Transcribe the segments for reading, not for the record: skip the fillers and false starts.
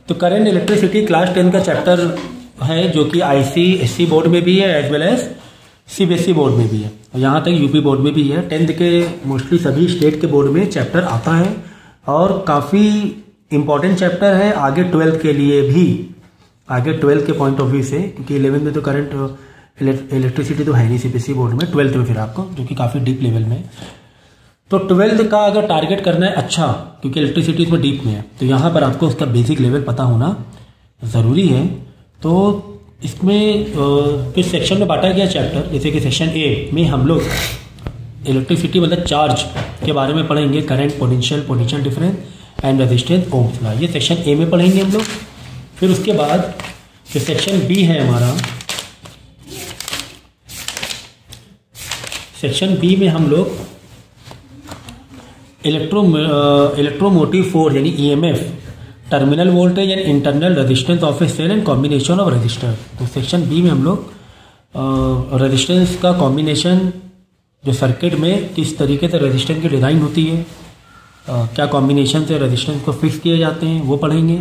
तो current electricity class 10 का chapter है जो कि ICSE बोर्ड में भी है as well as CBSE board में भी है और यहाँ तक यूपी बोर्ड में भी है। 10th के मोस्टली सभी स्टेट के बोर्ड में चैप्टर आता है और काफ़ी इम्पॉर्टेंट चैप्टर है आगे 12th के लिए भी, आगे 12th के पॉइंट ऑफ व्यू से, क्योंकि 11th में तो करंट इलेक्ट्रिसिटी तो है नहीं CBSE बोर्ड में, 12th में फिर आपको जो कि काफ़ी डीप लेवल में। तो 12th का अगर टारगेट करना है अच्छा, क्योंकि इलेक्ट्रिसिटी इसमें डीप में है, तो यहाँ पर आपको उसका बेसिक लेवल पता होना ज़रूरी है। तो इसमें कुछ सेक्शन में बांटा गया चैप्टर, जैसे कि सेक्शन ए में हम लोग इलेक्ट्रिसिटी मतलब चार्ज के बारे में पढ़ेंगे, current, potential difference and resistance, Ohm's law, ये सेक्शन ए में पढ़ेंगे हम लोग। फिर उसके बाद जो सेक्शन बी है हमारा, सेक्शन बी में हम लोग इलेक्ट्रोमोटिव फोर्स यानी EMF, terminal voltage and internal resistance of a cell and combination of resistor. तो सेक्शन बी में हम लोग रेजिस्टेंस का कॉम्बिनेशन, जो सर्किट में किस तरीके से रेजिस्टेंस की डिज़ाइन होती है, क्या कॉम्बिनेशन से रेजिस्टेंस को फिक्स किए जाते हैं वो पढ़ेंगे।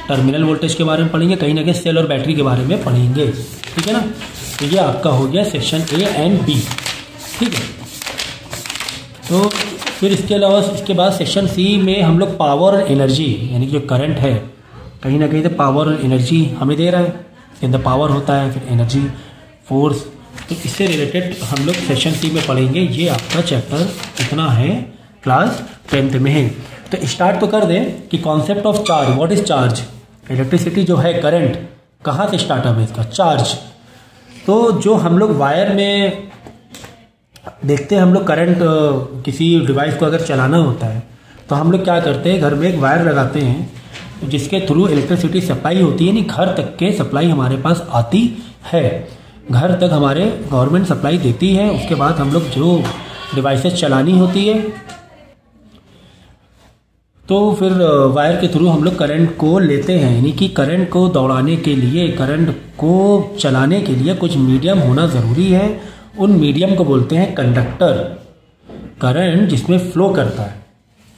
टर्मिनल वोल्टेज के बारे में पढ़ेंगे, कहीं ना कहीं सेल और बैटरी के बारे में पढ़ेंगे, ठीक है ना। तो ये आपका हो गया सेक्शन ए एंड बी, ठीक है। तो फिर इसके अलावा इसके बाद सेक्शन सी में हम लोग पावर और एनर्जी, यानी कि जो करंट है कहीं ना कहीं से पावर और एनर्जी हमें दे रहा है, इसके अंदर पावर होता है, फिर एनर्जी, फोर्स, तो इससे रिलेटेड हम लोग सेक्शन सी में पढ़ेंगे। ये आपका चैप्टर इतना है, क्लास 10th में है। तो स्टार्ट तो कर दें कि concept of charge, what is charge. Electricity जो है, करंट कहाँ से स्टार्टअप है इसका, चार्ज। तो जो हम लोग वायर में देखते हैं, हम लोग करंट किसी डिवाइस को अगर चलाना होता है तो हम लोग क्या करते हैं, घर में एक वायर लगाते हैं जिसके थ्रू इलेक्ट्रिसिटी सप्लाई होती है, यानी घर तक के सप्लाई हमारे पास आती है, घर तक हमारे गवर्नमेंट सप्लाई देती है। उसके बाद हम लोग जो डिवाइसेस चलानी होती है तो फिर वायर के थ्रू हम लोग करंट को लेते हैं, यानी कि करंट को दौड़ाने के लिए, करंट को चलाने के लिए कुछ मीडियम होना ज़रूरी है। उन मीडियम को बोलते हैं कंडक्टर। करंट जिसमें फ्लो करता है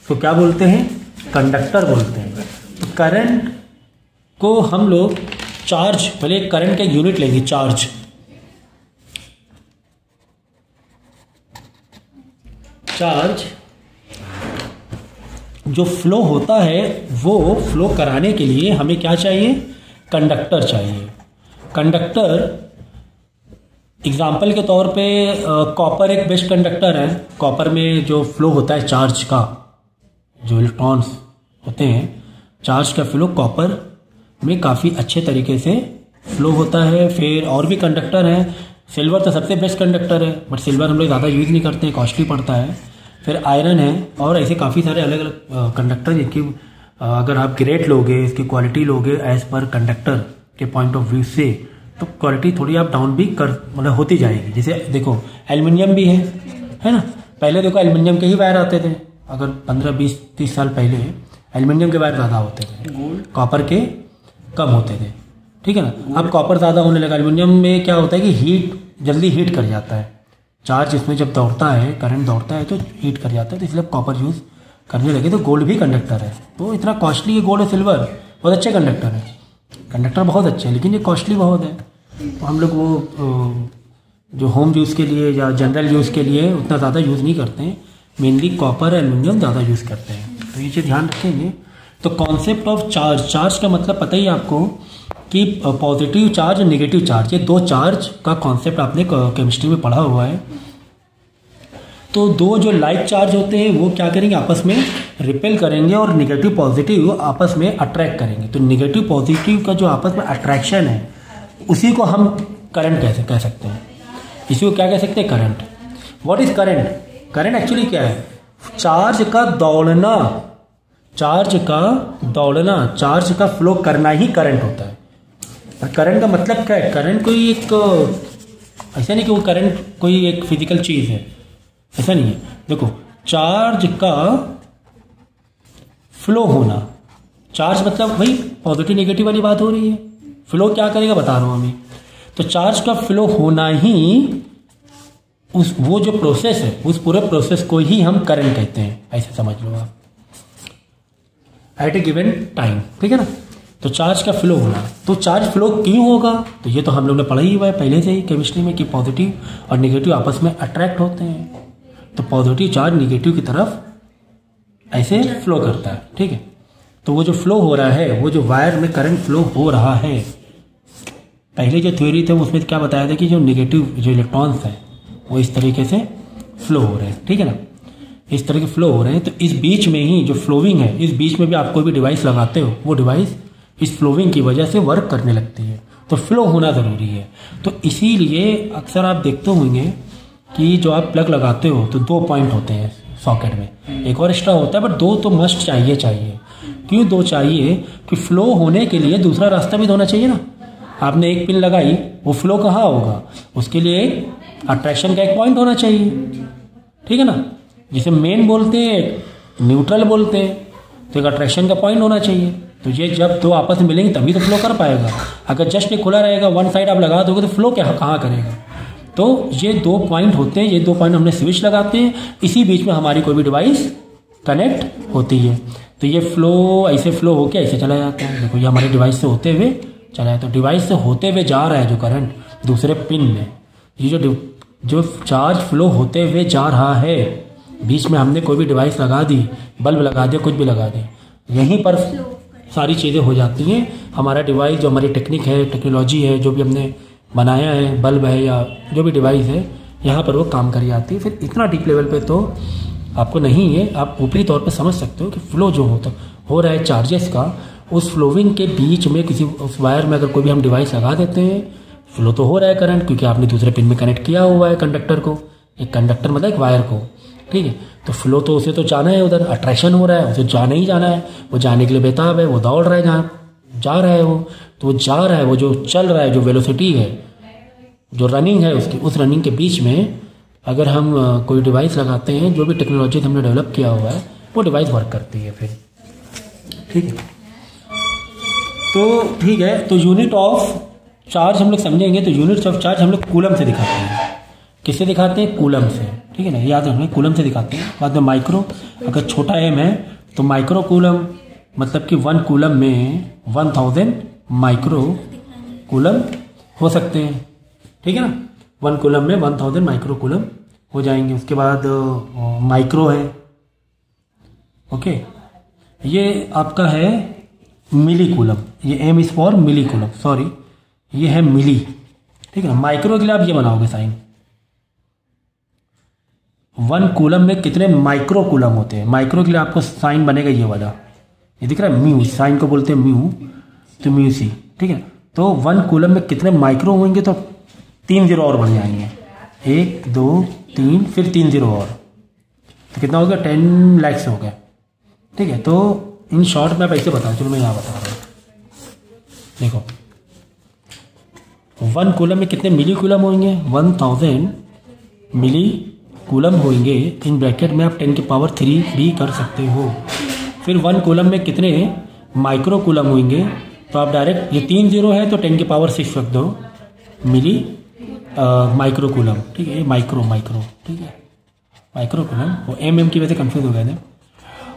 तो क्या बोलते हैं, कंडक्टर बोलते हैं। तो करंट को हम लोग चार्ज, पहले करंट का यूनिट लेंगे, चार्ज। चार्ज जो फ्लो होता है वो फ्लो कराने के लिए हमें क्या चाहिए, कंडक्टर चाहिए। कंडक्टर एग्जाम्पल के तौर पे कॉपर एक बेस्ट कंडक्टर है। कॉपर में जो फ्लो होता है चार्ज का, जो इलेक्ट्रॉन्स होते हैं, चार्ज का फ्लो कॉपर में काफ़ी अच्छे तरीके से फ्लो होता है। फिर और भी कंडक्टर हैं, सिल्वर तो सबसे बेस्ट कंडक्टर है, बट सिल्वर हम लोग ज़्यादा यूज़ नहीं करते हैं, कॉस्टली पड़ता है। फिर आयरन है और ऐसे काफ़ी सारे अलग अलग कंडक्टर, जिनकी अगर आप ग्रेड लोगे, इसकी क्वालिटी लोगे एज पर कंडक्टर के पॉइंट ऑफ व्यू से, तो क्वालिटी थोड़ी आप डाउन भी कर मतलब होती जाएगी। जैसे देखो एल्युमिनियम भी है ना, पहले देखो एल्युमिनियम के ही वायर आते थे, अगर 15, 20, 30 साल पहले एल्युमिनियम के वायर ज़्यादा होते थे, कॉपर के कम होते थे, ठीक है ना। अब कॉपर ज़्यादा होने लगा। एल्युमिनियम में क्या होता है कि हीट, जल्दी हीट कर जाता है, चार्ज इसमें जब दौड़ता है, करंट दौड़ता है तो हीट कर जाता है, तो इसलिए कॉपर यूज़ करने लगे। तो गोल्ड भी कंडक्टर है, तो इतना कॉस्टली है गोल्ड और सिल्वर, बहुत अच्छे कंडक्टर है, कंडक्टर बहुत अच्छे हैं, लेकिन ये कॉस्टली बहुत है। तो हम लोग वो जो होम यूज़ के लिए या जनरल यूज़ के लिए उतना ज़्यादा यूज़ नहीं करते हैं, मेनली कॉपर एल्युमिनियम ज़्यादा यूज़ करते हैं। तो ये चीज़ ध्यान रखेंगे। तो कॉन्सेप्ट ऑफ चार्ज, चार्ज का मतलब पता ही आपको कि पॉजिटिव चार्ज और नेगेटिव चार्ज, ये दो चार्ज का कॉन्सेप्ट आपने केमिस्ट्री में पढ़ा हुआ है। तो दो जो लाइक चार्ज होते हैं वो क्या करेंगे, आपस में रिपेल करेंगे और नेगेटिव पॉजिटिव आपस में अट्रैक्ट करेंगे। तो नेगेटिव पॉजिटिव का जो आपस में अट्रैक्शन है उसी को हम करंट कैसे कह सकते हैं, इसी को क्या कह सकते हैं, current. What is current, current actually क्या है, चार्ज का दौड़ना, चार्ज का दौड़ना, चार्ज का फ्लो करना ही करंट होता है। करंट का मतलब क्या है, करंट कोई एक ऐसा नहीं कि वो करंट कोई एक फिजिकल चीज़ है, ऐसा नहीं है। देखो चार्ज का फ्लो होना, चार्ज मतलब वही पॉजिटिव नेगेटिव वाली बात हो रही है। फ्लो क्या करेगा बता रहा हूं अभी। तो चार्ज का फ्लो होना ही उस वो जो प्रोसेस है, उस पूरे प्रोसेस को ही हम करंट कहते हैं, ऐसे समझ लो आप, एट ए गिवन टाइम, ठीक है ना। तो चार्ज का फ्लो होना, तो चार्ज फ्लो क्यों होगा, तो ये तो हम लोग ने पढ़ा ही हुआ है पहले से ही केमिस्ट्री में कि पॉजिटिव और निगेटिव आपस में अट्रैक्ट होते हैं, तो पॉजिटिव चार्ज निगेटिव की तरफ ऐसे फ्लो करता है। ठीक है, तो वो जो फ्लो हो रहा है, वो जो वायर में करंट फ्लो हो रहा है, पहले जो थ्योरी थे उसमें क्या बताया था कि जो निगेटिव जो इलेक्ट्रॉन्स हैं वो इस तरीके से फ्लो हो रहे हैं। ठीक है ना, इस तरह के फ्लो हो रहे हैं। तो इस बीच में ही जो फ्लोविंग है, इस बीच में भी आप कोई भी डिवाइस लगाते हो, वो डिवाइस इस फ्लोविंग की वजह से वर्क करने लगती है, तो फ्लो होना ज़रूरी है। तो इसीलिए अक्सर आप देखते होंगे कि जो आप प्लग लगाते हो तो 2 पॉइंट होते हैं सॉकेट में, एक और एक्स्ट्रा होता है, बट 2 तो मस्ट चाहिए। क्यों 2 चाहिए? कि फ्लो होने के लिए दूसरा रास्ता भी तो होना चाहिए ना। आपने एक पिन लगाई, वो फ्लो कहाँ होगा, उसके लिए अट्रैक्शन का एक पॉइंट होना चाहिए। ठीक है ना, जिसे मेन बोलते हैं, न्यूट्रल बोलते हैं, तो एक अट्रैक्शन का पॉइंट होना चाहिए। तो ये जब 2 आपस में मिलेंगे तभी तो फ्लो कर पाएगा। अगर जस्ट ये खुला रहेगा, वन साइड आप लगा दोगे तो फ्लो कहाँ करेगा। तो ये 2 पॉइंट होते हैं, ये 2 पॉइंट हमने स्विच लगाते हैं, इसी बीच में हमारी कोई भी डिवाइस कनेक्ट होती है। तो ये फ्लो ऐसे फ्लो होके ऐसे चला जाता है। देखो ये हमारे डिवाइस से होते हुए चला जाता है, तो डिवाइस से होते हुए जा रहा है जो करंट दूसरे पिन में, ये जो चार्ज फ्लो होते हुए जा रहा है, बीच में हमने कोई भी डिवाइस लगा दी, बल्ब लगा दिया, कुछ भी लगा दिया, यहीं पर सारी चीज़ें हो जाती हैं। हमारा डिवाइस जो हमारी टेक्निक है, टेक्नोलॉजी है, जो भी हमने बनाया है, बल्ब है या जो भी डिवाइस है, यहाँ पर वो काम कर जाती है। फिर इतना डीप लेवल पे तो आपको नहीं है, आप ऊपरी तौर पे समझ सकते हो कि फ्लो जो हो रहा है चार्जेस का, उस फ्लोविंग के बीच में किसी उस वायर में अगर कोई भी हम डिवाइस लगा देते हैं, फ्लो तो हो रहा है करंट, क्योंकि आपने दूसरे पिन में कनेक्ट किया हुआ है कंडक्टर को, एक कंडक्टर मतलब एक वायर को। ठीक है, तो फ्लो तो उसे तो जाना है, उधर अट्रैक्शन हो रहा है, उसे जाना ही जाना है, वो जाने के लिए बेताब है, वो दौड़ रहा है, जहाँ जा रहा है वो, तो वो जा रहा है, वो जो चल रहा है, जो वेलोसिटी है, जो रनिंग है उसकी, उस रनिंग के बीच में अगर हम कोई डिवाइस लगाते हैं, जो भी टेक्नोलॉजी हमने डेवलप किया हुआ है, वो डिवाइस वर्क करती है फिर। ठीक है, तो ठीक है, तो यूनिट ऑफ चार्ज हम लोग समझेंगे। तो यूनिट्स ऑफ चार्ज हम लोग कूलम से दिखाते हैं। किससे दिखाते हैं? कूलम से। ठीक है ना, याद रखना, कूलम से दिखाते हैं। बाद में माइक्रो, अगर छोटा m है तो माइक्रो कूलम, मतलब कि 1 कूलम में 1000 माइक्रो कूलम हो सकते हैं। ठीक है ना, 1 कूलम में 1000 माइक्रो कूलम हो जाएंगे। उसके बाद माइक्रो है, ओके, ये आपका है मिली कूलम, ये m is for milli coulomb, sorry ये है मिली। ठीक है ना, माइक्रो के लिए आप ये बनाओगे साइन, 1 कूलम में कितने माइक्रो कूलम होते हैं। माइक्रो के लिए आपको साइन बनेगा ये वाला, ये दिख रहा है म्यू, साइन को बोलते हैं म्यू, तो म्यू सी। ठीक है, तो 1 कूलम में कितने माइक्रो होंगे, तो 3 जीरो और बन जाएंगे, 1 2 3, फिर 3 जीरो और, तो कितना हो गया, 10 lakhs हो गया। ठीक है, तो इन शॉर्ट में आप ऐसे बताओ, चलो मैं यहाँ बता रहा हूँ। देखो 1 कूलम में कितने मिली कूलम होंगे, 1000 मिली कूलम होंगे। इन ब्रैकेट में आप 10 की पावर 3 भी कर सकते हो। फिर 1 कूलम में कितने माइक्रो कूलम होंगे, तो आप डायरेक्ट, ये 3 जीरो है तो 10 की पावर 6 रख दो, मिली माइक्रो कूलम। ठीक है, ये माइक्रो, ठीक है, माइक्रो कूलम, वो एम की वजह से कंफ्यूज हो गए थे।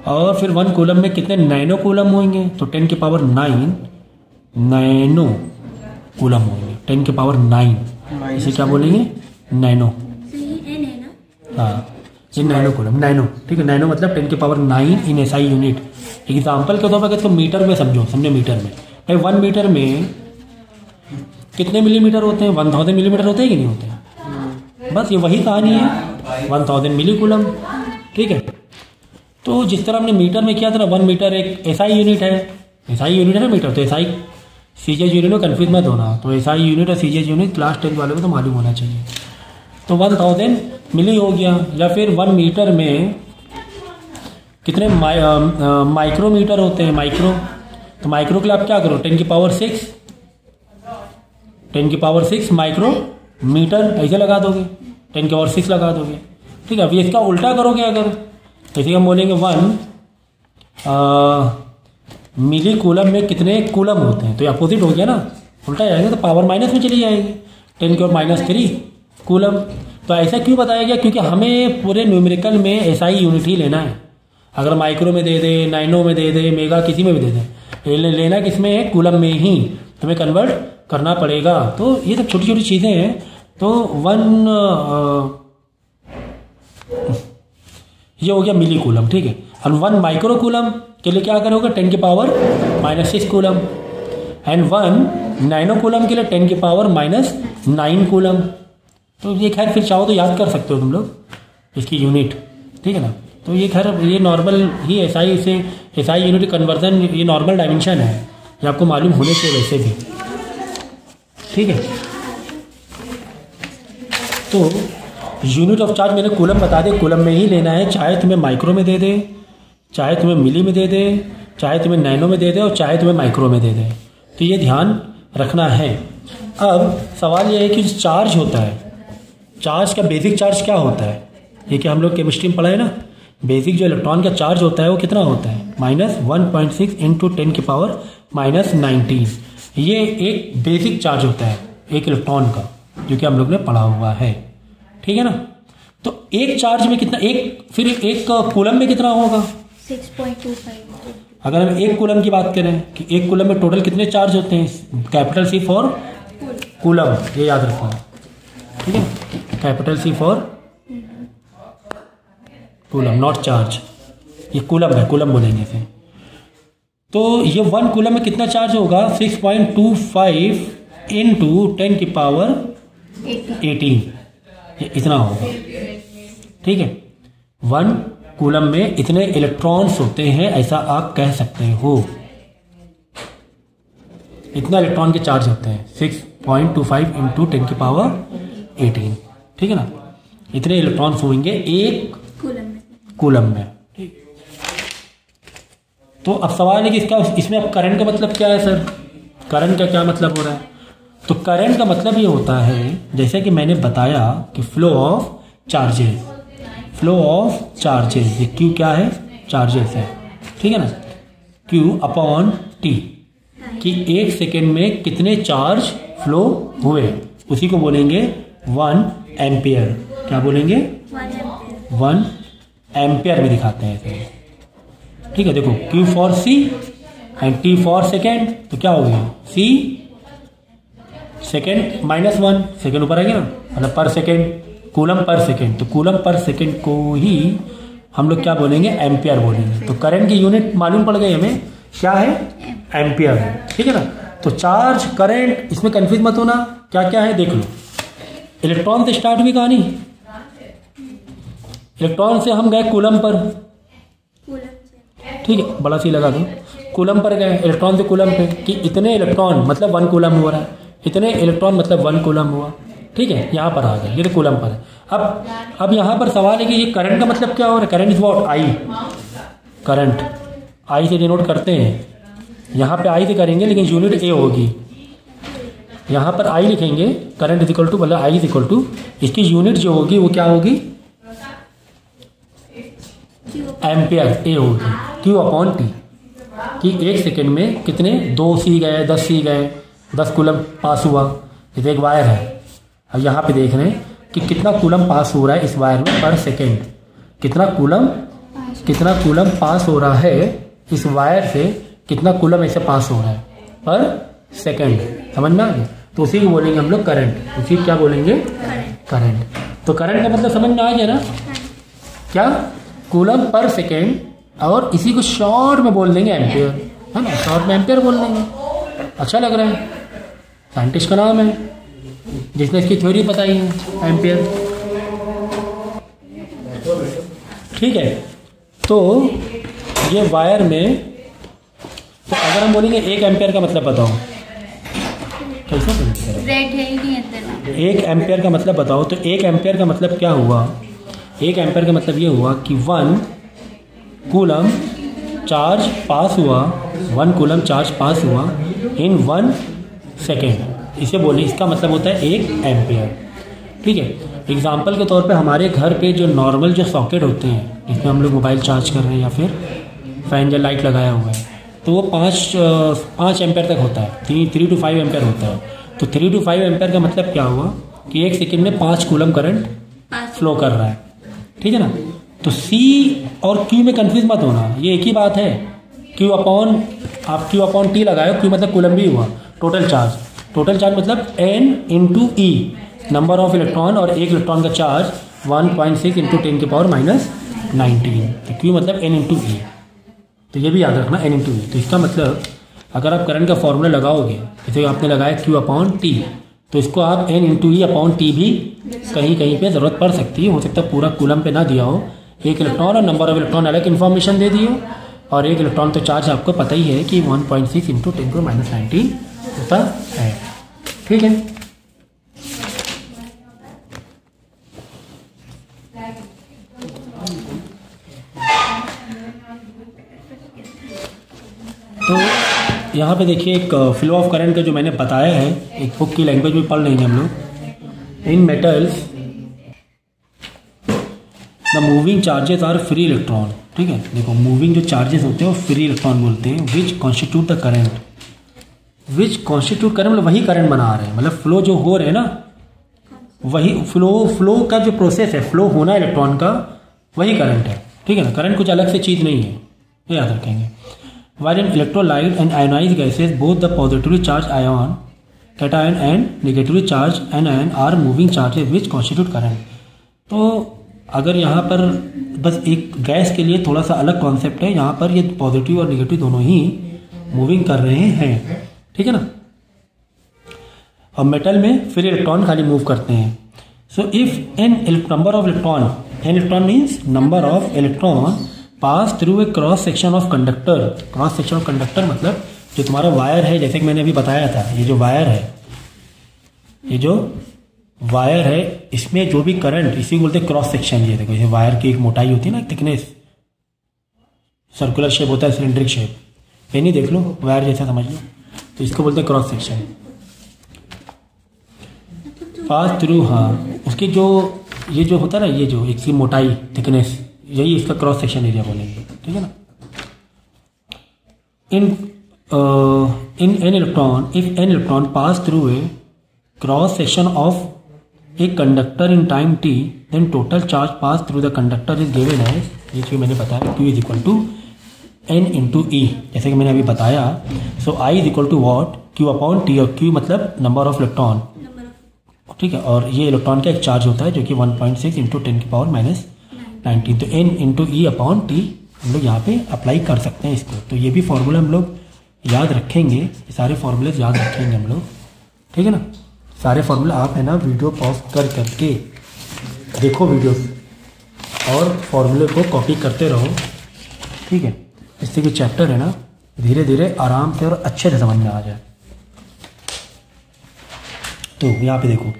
और फिर 1 कूलम में कितने नैनो कूलम होंगे, तो 10 की पावर 9 नैनो कूलम होंगे, 10 की पावर 9, इसे क्या बोलेंगे, नैनो। हाँ, ये नैनो कूलम, नैनो। ठीक है, नैनो मतलब 10 की पावर 9 इन SI यूनिट। एग्जाम्पल के तौर पर अगर तो मीटर में समझे मीटर में, भाई 1 मीटर में कितने मिलीमीटर होते हैं, 1000 मिलीमीटर होते हैं कि नहीं होते हैं, बस ये वही कहानी है, 1000 मिली कूलम। ठीक है, तो जिस तरह हमने मीटर में किया था ना, 1 मीटर एक SI यूनिट है, SI यूनिट है ना मीटर, तो SI CJ यूनिट में कन्फ्यूज मत होना, तो SI यूनिट और CJ यूनिट क्लास 10 वाले को तो मालूम होना चाहिए। तो 1000 मिली हो गया। या फिर 1 मीटर में कितने माइक्रोमीटर होते हैं, माइक्रो, तो माइक्रो के लिए आप क्या करो, 10 की पावर 6, 10 की पावर 6 माइक्रो मीटर ऐसे लगा दोगे, 10 की पावर 6 लगा दोगे। ठीक है, अभी इसका उल्टा करोगे, अगर जैसे हम बोलेंगे 1 मिली कूलम में कितने कूलम होते हैं, तो ये अपोजिट हो गया ना, उल्टा जाएगा तो पावर माइनस में चली जाएगी, 10 की पावर -3 कूलम। तो ऐसा क्यों बताया गया, क्योंकि हमें पूरे न्यूमेरिकल में SI यूनिट ही लेना है। अगर माइक्रो में दे दे, नैनो में दे दे, मेगा किसी में भी दे दे, लेना किसमें है, कूलम में ही तुम्हें कन्वर्ट करना पड़ेगा। तो ये सब छोटी छोटी चीज़ें हैं। तो ये हो गया मिली कूलम, ठीक है। और 1 माइक्रो कूलम के लिए क्या करोगे, 10 की power -6 coulomb. And 1 nano coulomb के लिए 10 की पावर -9 कूलम। तो ये खैर फिर चाहो तो याद कर सकते हो तुम लोग इसकी यूनिट, ठीक है ना। तो ये खैर ये नॉर्मल ही एसआई से एसआई यूनिट कन्वर्जन ये नॉर्मल डायमेंशन है, ये आपको मालूम होने चाहिए वैसे भी, ठीक है। तो यूनिट ऑफ चार्ज मैंने कूलम बता दे, कूलम में ही लेना है, चाहे तुम्हें माइक्रो में दे दे, चाहे तुम्हें मिली में दे दे, चाहे तुम्हें नैनो में दे दे और चाहे तुम्हें माइक्रो में दे दे। तो ये ध्यान रखना है। अब सवाल ये है कि चार्ज होता है, चार्ज का बेसिक चार्ज क्या होता है, ये कि हम लोग केमिस्ट्री में पढ़ा है ना। बेसिक जो इलेक्ट्रॉन का चार्ज होता है वो कितना होता है, -1.6 × 10 की पावर -19। ये एक बेसिक चार्ज होता है एक इलेक्ट्रॉन का, जो कि हम लोग ने पढ़ा हुआ है, ठीक है ना। तो एक चार्ज में कितना, फिर एक कूलम में कितना होगा, 6.25। अगर हम एक कूलम की बात करें कि एक कूलम में टोटल कितने चार्ज होते हैं, कैपिटल C फॉर कूलम, ये याद रखना, ठीक है। Capital C for coulomb, not charge. ये कूलम है, कूलम बोलेंगे इसे। तो ये 1 कूलम में कितना चार्ज होगा, 6.25 × 10 की पावर 18, ये इतना होगा, ठीक है। 1 कूलम में इतने इलेक्ट्रॉन्स होते हैं, ऐसा आप कह सकते हो। इतना इलेक्ट्रॉन के चार्ज होते हैं 6.25 × 10 की पावर 18, ठीक है ना। इतने इलेक्ट्रॉन्स होंगे एक कूलम में, ठीक। तो अब सवाल है कि इसमें अब करंट का मतलब क्या है सर, करंट का क्या मतलब हो रहा है। तो करंट का मतलब ये होता है, जैसे कि मैंने बताया कि flow of charges, flow of charges, ये क्यू क्या है, चार्जेस है, ठीक है ना। क्यू अपॉन टी, कि 1 सेकेंड में कितने चार्ज फ्लो हुए, उसी को बोलेंगे 1 एम्पियर। क्या बोलेंगे, 1 एम्पियर में दिखाते हैं इसे, ठीक है। देखो Q for C and T for second, तो क्या हो गया, C सेकेंड -1, सेकेंड ऊपर आ गया ना, मतलब पर सेकेंड, कूलम पर सेकेंड। तो कूलम पर सेकेंड को ही हम लोग क्या बोलेंगे, एम्पियर बोलेंगे। तो करंट की यूनिट मालूम पड़ गई हमें, क्या है, एम्पियर है, ठीक है ना। तो चार्ज, करंट, इसमें कंफ्यूज मत होना, क्या क्या है देख लो। इलेक्ट्रॉन से स्टार्ट हुई कहानी, इलेक्ट्रॉन से हम गए कूलम पर, ठीक है, बड़ा सी लगा दो, कूलम पर गए, इलेक्ट्रॉन से कूलम पे, कि इतने इलेक्ट्रॉन मतलब 1 कूलम हो रहा है, इतने इलेक्ट्रॉन मतलब 1 कूलम हुआ, ठीक है। यहाँ पर आ गए, ये तो कूलम पर है। अब यहाँ पर सवाल है कि ये करंट का मतलब क्या हो रहा है, current is what, I, current I से डिनोट करते हैं, यहाँ पे आई से करेंगे लेकिन यूनिट ए होगी, यहाँ पर आई लिखेंगे, करंट इज इक्वल टू, मतलब आई इज इक्वल टू, इसकी यूनिट जो होगी वो क्या होगी, एम्पियर, ए होगी, Q अपॉन टी, कि 1 सेकेंड में कितने 2 C गए, 10 C गए, 10 कूलम पास हुआ। ये एक वायर है, अब यहाँ पे देख रहे हैं कि कितना कूलम पास हो रहा है इस वायर में पर सेकेंड, कितना कूलम पास हो रहा है इस वायर से, कितना कूलम ऐसे पास हो रहा है पर सेकेंड, समझ में आ गया। तो उसी को बोलेंगे हम लोग करंट, उसी क्या बोलेंगे, करंट। तो करंट का मतलब समझ में आ गया ना, क्या, कूलम पर सेकेंड, और इसी को शॉर्ट में बोल देंगे एम्पियर, है ना, शॉर्ट में एम्पियर बोल देंगे। अच्छा लग रहा है, साइंटिस्ट का नाम है जिसने इसकी थ्योरी बताई है, एम्पियर, ठीक है। तो ये वायर में, तो अगर हम बोलेंगे 1 एम्पियर का मतलब बताओ, कैसे बोलेंगे, 1 एम्पियर का मतलब बताओ। तो 1 एम्पियर का मतलब क्या हुआ, 1 एम्पियर का मतलब ये हुआ कि 1 कूलम चार्ज पास हुआ, 1 कूलम चार्ज पास हुआ इन 1 सेकेंड, इसे बोले, इसका मतलब होता है 1 एम्पियर, ठीक है। एग्जाम्पल के तौर पे हमारे घर पे जो नॉर्मल जो सॉकेट होते हैं, जिसमें हम लोग मोबाइल चार्ज कर रहे हैं या फिर फैन या लाइट लगाया हुआ है, तो वो 5 एम्पियर तक होता है, 3 to 5 एम्पियर होता है। तो 3 to 5 एम्पियर का मतलब क्या हुआ कि 1 सेकेंड में 5 कूलम करंट फ्लो कर रहा है, ठीक है ना। तो C और Q में कंफ्यूज मत होना, ये एक ही बात है, Q अपॉन आप Q अपॉन टी लगाए, Q मतलब कूलम्ब भी हुआ, टोटल चार्ज मतलब N into E, number of electron, और एक इलेक्ट्रॉन का चार्ज 1.6 इंटू 10 की पावर माइनस 19, तो Q मतलब N इंटू ई। तो ये भी याद रखना, N इंटू ई। तो इसका मतलब अगर आप करंट का फॉर्मूला लगाओगे, जैसे आपने लगाया Q अपॉन टी, तो इसको आप N इंटू ई अपॉन टी भी कहीं कहीं पे ज़रूरत पड़ सकती है। हो सकता है पूरा कूलम पे ना दिया हो, एक इलेक्ट्रॉन और नंबर ऑफ इलेक्ट्रॉन अलग इन्फॉर्मेशन दे दी हो, और एक इलेक्ट्रॉन तो चार्ज आपको पता ही है कि 1.6 इंटू 10 को माइनस 19 होता है। ठीक है, तो यहाँ पे देखिए एक फ्लो ऑफ करंट का जो मैंने बताया है, एक बुक की लैंग्वेज में पढ़ लेंगे हम लोग। In metals the moving charges are free electron. ठीक है, देखो मूविंग जो चार्जेस होते हैं वो फ्री इलेक्ट्रॉन बोलते हैं। Which constitute the current, which constitute current मतलब वही करंट बना रहे हैं, मतलब फ्लो जो हो रहे हैं ना, वही फ्लो का जो प्रोसेस है, फ्लो होना इलेक्ट्रॉन का, वही करंट है। ठीक है ना, करंट कुछ अलग से चीज़ नहीं है, ये याद रखेंगे। While in electrolyte and ionized gases, both the positively charged ion, cation and negatively charged anion are moving charges which constitute current। तो अगर यहाँ पर बस एक गैस के लिए थोड़ा सा अलग कॉन्सेप्ट है, यहाँ पर ये पॉजिटिव और निगेटिव दोनों ही मूविंग कर रहे हैं। ठीक है ना, और मेटल में फिर इलेक्ट्रॉन खाली मूव करते हैं। So if n number of electron, n electron means number of electron pass through a cross section of conductor. Cross section of conductor मतलब जो तुम्हारा वायर है, जैसे कि मैंने अभी बताया था, ये जो वायर है, ये जो वायर है, इसमें जो भी करंट, इसी को बोलते हैं क्रॉस सेक्शन। ये देखो, ये वायर की एक मोटाई होती है ना, थिकनेस, सर्कुलर शेप होता है, सिलेंड्रिक शेप, पेन ही देख लो, वायर जैसा समझ लो, तो इसको बोलते हैं क्रॉस सेक्शन। पास थ्रू, हाँ, उसकी जो ये जो होता है ना, ये जो इसकी मोटाई, थिकनेस, यही इसका क्रॉस सेक्शन एरिया बोलेंगे। ठीक है ना। In N electron, if N electron pass through a cross section of a conductor in time T, then total charge pass through the conductor is given as, ये जो मैंने बताया, Q is equal to N into E, जैसे कि मैंने अभी बताया। So I is equal to what, Q upon T, और Q मतलब नंबर ऑफ इलेक्ट्रॉन। ठीक है, और ये इलेक्ट्रॉन का एक चार्ज होता है जो कि 1.6 इंटू 10 की पावर माइनस 19, तो N इंटू ई अपॉन टी हम लोग यहाँ पे अप्लाई कर सकते हैं इसको। तो ये भी फॉर्मूला हम लोग याद रखेंगे, ये सारे फॉर्मूले याद रखेंगे हम लोग। ठीक है ना, सारे फॉर्मूला आप है ना वीडियो पॉज करके देखो वीडियो, और फॉर्मूले को कॉपी करते रहो। ठीक है, इससे कि चैप्टर है ना धीरे धीरे आराम से और अच्छे से समझ में आ जाए। तो यहाँ पे देखो,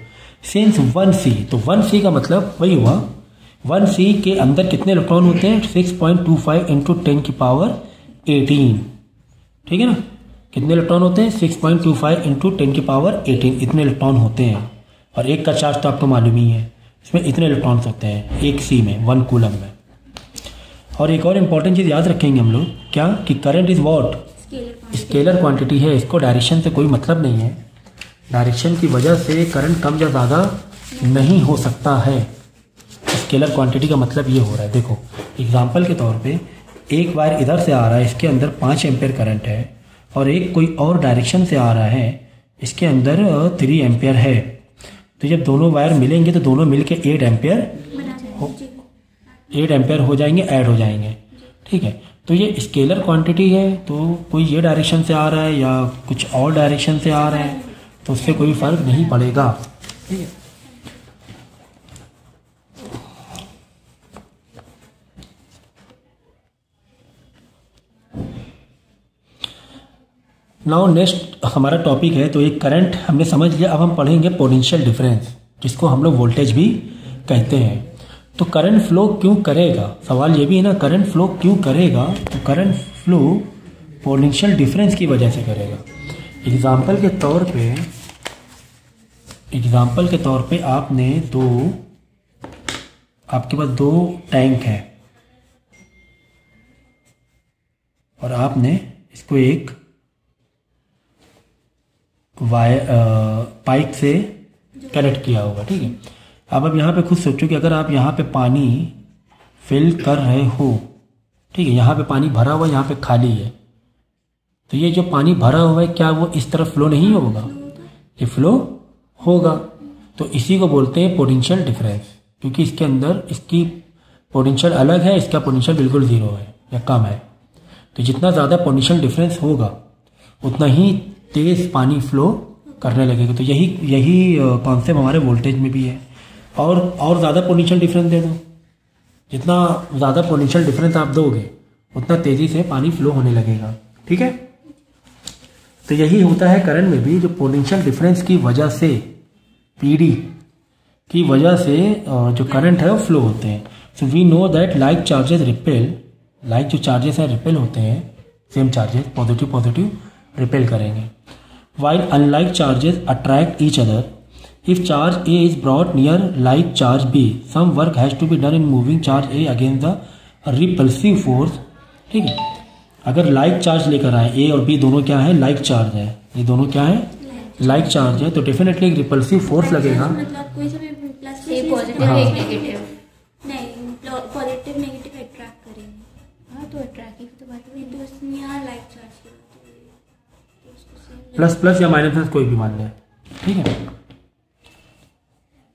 सिंस 1C, तो 1C का मतलब वही हुआ, 1C के अंदर कितने इलेक्ट्रॉन होते हैं, 6.25 इंटू 10 की पावर 18। ठीक है ना, कितने इलेक्ट्रॉन होते हैं, 6.25 इंटू 10 की पावर 18, इतने इलेक्ट्रॉन होते हैं। और एक का चार्ज तो आपको मालूम ही है, इसमें इतने इलेक्ट्रॉन्स होते हैं एक C में, 1 कूलम में। और एक और इम्पॉर्टेंट चीज़ याद रखेंगे हम लोग, क्या, कि current is what, scalar quantity है, इसको डायरेक्शन से कोई मतलब नहीं है। डायरेक्शन की वजह से करंट कम या ज़्यादा नहीं हो सकता है। स्केलर क्वांटिटी का मतलब ये हो रहा है, देखो एग्जांपल के तौर पे एक वायर इधर से आ रहा है, इसके अंदर 5 एम्पेयर करंट है, और एक कोई और डायरेक्शन से आ रहा है, इसके अंदर 3 एम्पेयर है। तो जब दोनों वायर मिलेंगे तो दोनों मिलके 8 एम्पेयर हो जाएंगे, ऐड हो जाएंगे। ठीक है, तो ये स्केलर क्वांटिटी है, तो कोई ये डायरेक्शन से आ रहा है या कुछ और डायरेक्शन से आ रहा है तो उससे कोई फर्क नहीं पड़ेगा। ठीक है, नाउ नेक्स्ट हमारा टॉपिक है, तो एक करंट हमने समझ लिया, अब हम पढ़ेंगे पोटेंशियल डिफरेंस, जिसको हम लोग वोल्टेज भी कहते हैं। तो करंट फ्लो क्यों करेगा, सवाल ये भी है ना, करंट फ्लो क्यों करेगा, तो करंट फ्लो पोटेंशियल डिफरेंस की वजह से करेगा। एग्जाम्पल के तौर पे आपके पास 2 टैंक है, और आपने इसको एक पाइप से कनेक्ट किया होगा। ठीक है, अब यहाँ पे खुद सोचो कि अगर आप यहाँ पे पानी फिल कर रहे हो, ठीक है, यहाँ पे पानी भरा हुआ, यहाँ पे खाली है, तो ये जो पानी भरा हुआ है क्या वो इस तरफ फ्लो नहीं होगा? ये फ्लो होगा। तो इसी को बोलते हैं पोटेंशियल डिफरेंस, क्योंकि इसके अंदर इसकी पोटेंशियल अलग है, इसका पोटेंशियल बिल्कुल ज़ीरो है या कम है। तो जितना ज़्यादा पोटेंशियल डिफरेंस होगा उतना ही तेज़ पानी फ्लो करने लगेगा। तो यही कॉन्सेप्ट हमारे वोल्टेज में भी है। और ज़्यादा पोटेंशियल डिफरेंस दे दो, जितना ज़्यादा पोटेंशियल डिफरेंस आप दोगे उतना तेज़ी से पानी फ्लो होने लगेगा। ठीक है, तो यही होता है करंट में भी, जो पोटेंशियल डिफरेंस की वजह से, पीडी की वजह से जो करंट है वो फ्लो होते हैं। So we know that like charges repel, like जो चार्जेस हैं रिपेल होते हैं, सेम चार्जेस पॉजिटिव रिपेल करेंगे, while unlike charges attract each other. If charge A is brought near like charge B, some work has to be done in moving charge A against the repulsive force. ठीक है, अगर like charge लेकर आए, ए और B दोनों क्या है? Like charge है, ये दोनों क्या है? लाइक चार्ज है, तो डेफिनेटली एक रिपल्सिव फोर्स लगेगा। मतलब कोई से भी प्लस पॉजिटिव एक नेगेटिव, नहीं पॉजिटिव नेगेटिव अट्रैक्ट करेंगे। हाँ, तो अट्रैक्टिव तो बात है, तो उसमें यहाँ लाइक चार्ज की प्लस प्लस या माइनस कोई भी मान लें। ठीक है,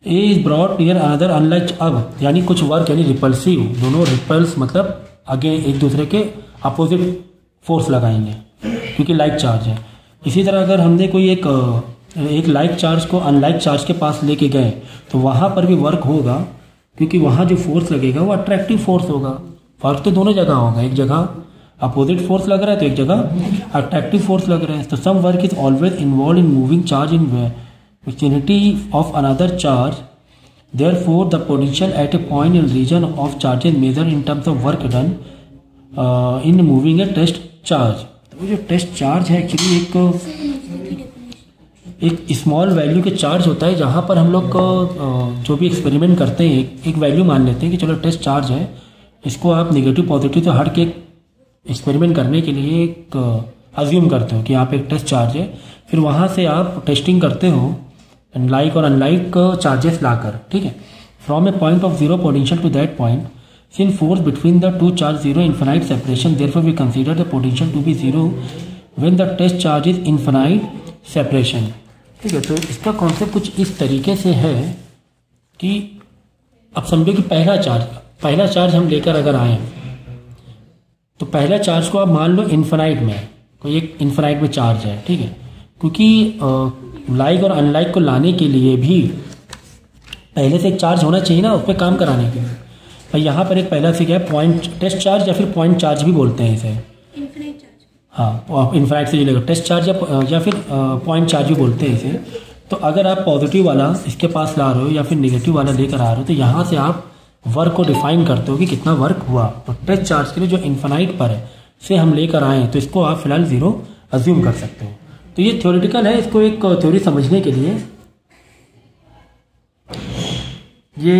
A is brought near another unlike, अब यानी कुछ वर्क यानी रिपल्सिव, दोनों रिपल्स मतलब आगे एक दूसरे के अपोजिट फोर्स लगाएंगे क्योंकि लाइक चार्ज है। इसी तरह अगर हमने कोई एक लाइक चार्ज को अनलाइक चार्ज के पास लेके गए तो वहाँ पर भी वर्क होगा, क्योंकि वहाँ जो फोर्स लगेगा वो अट्रैक्टिव फोर्स होगा। वर्क तो दोनों जगह होगा, एक जगह अपोजिट फोर्स लग रहा है तो एक जगह अट्रैक्टिव फोर्स लग रहा है। तो some work is always involve in moving charge in vicinity of another charge, therefore the potential at a point in region of charges measure in terms of work done in moving a test charge. तो जो test charge है actually एक small value के charge होता है, जहाँ पर हम लोग को जो भी एक्सपेरिमेंट करते हैं एक वैल्यू मान लेते हैं कि चलो टेस्ट चार्ज है, इसको आप निगेटिव पॉजिटिव तो हट के एक्सपेरिमेंट करने के लिए एक अज्यूम करते हो कि यहाँ पे एक टेस्ट चार्ज है, फिर वहाँ से आप टेस्टिंग करते हो लाइक और अनलाइक चार्जेस लाकर। ठीक है, from a point of zero potential to that point, since force between the two charge zero infinite separation, therefore we consider the potential to be zero when the test charge is infinite separation. ठीक है, तो इसका concept कुछ इस तरीके से है कि अब समझो कि पहला चार्ज हम लेकर अगर आए तो पहला चार्ज को आप मान लो इन्फिनाइट में, कोई एक इन्फिनाइट में चार्ज है। ठीक है, क्योंकि लाइक और अनलाइक को लाने के लिए भी पहले से एक चार्ज होना चाहिए ना, उस पर काम कराने के लिए। भाई यहाँ पर एक पहला से क्या है, पॉइंट टेस्ट चार्ज या फिर पॉइंट चार्ज भी बोलते हैं इसे। इन्फिनिट चार्ज, हाँ, इन्फिनाइट से जो लेगा टेस्ट चार्ज या फिर पॉइंट चार्ज भी बोलते हैं इसे। तो अगर आप पॉजिटिव वाला इसके पास ला रहे हो या फिर निगेटिव वाला लेकर आ रहे हो, तो यहाँ से आप वर्क को डिफाइन करते हो कि कितना वर्क हुआ। तो टेस्ट चार्ज के लिए जो इन्फिनाइट पर है से हम लेकर आए हैं, तो इसको आप फिलहाल जीरो अज्यूम कर सकते हो। तो ये थ्योरेटिकल है, इसको एक थ्योरी समझने के लिए ये,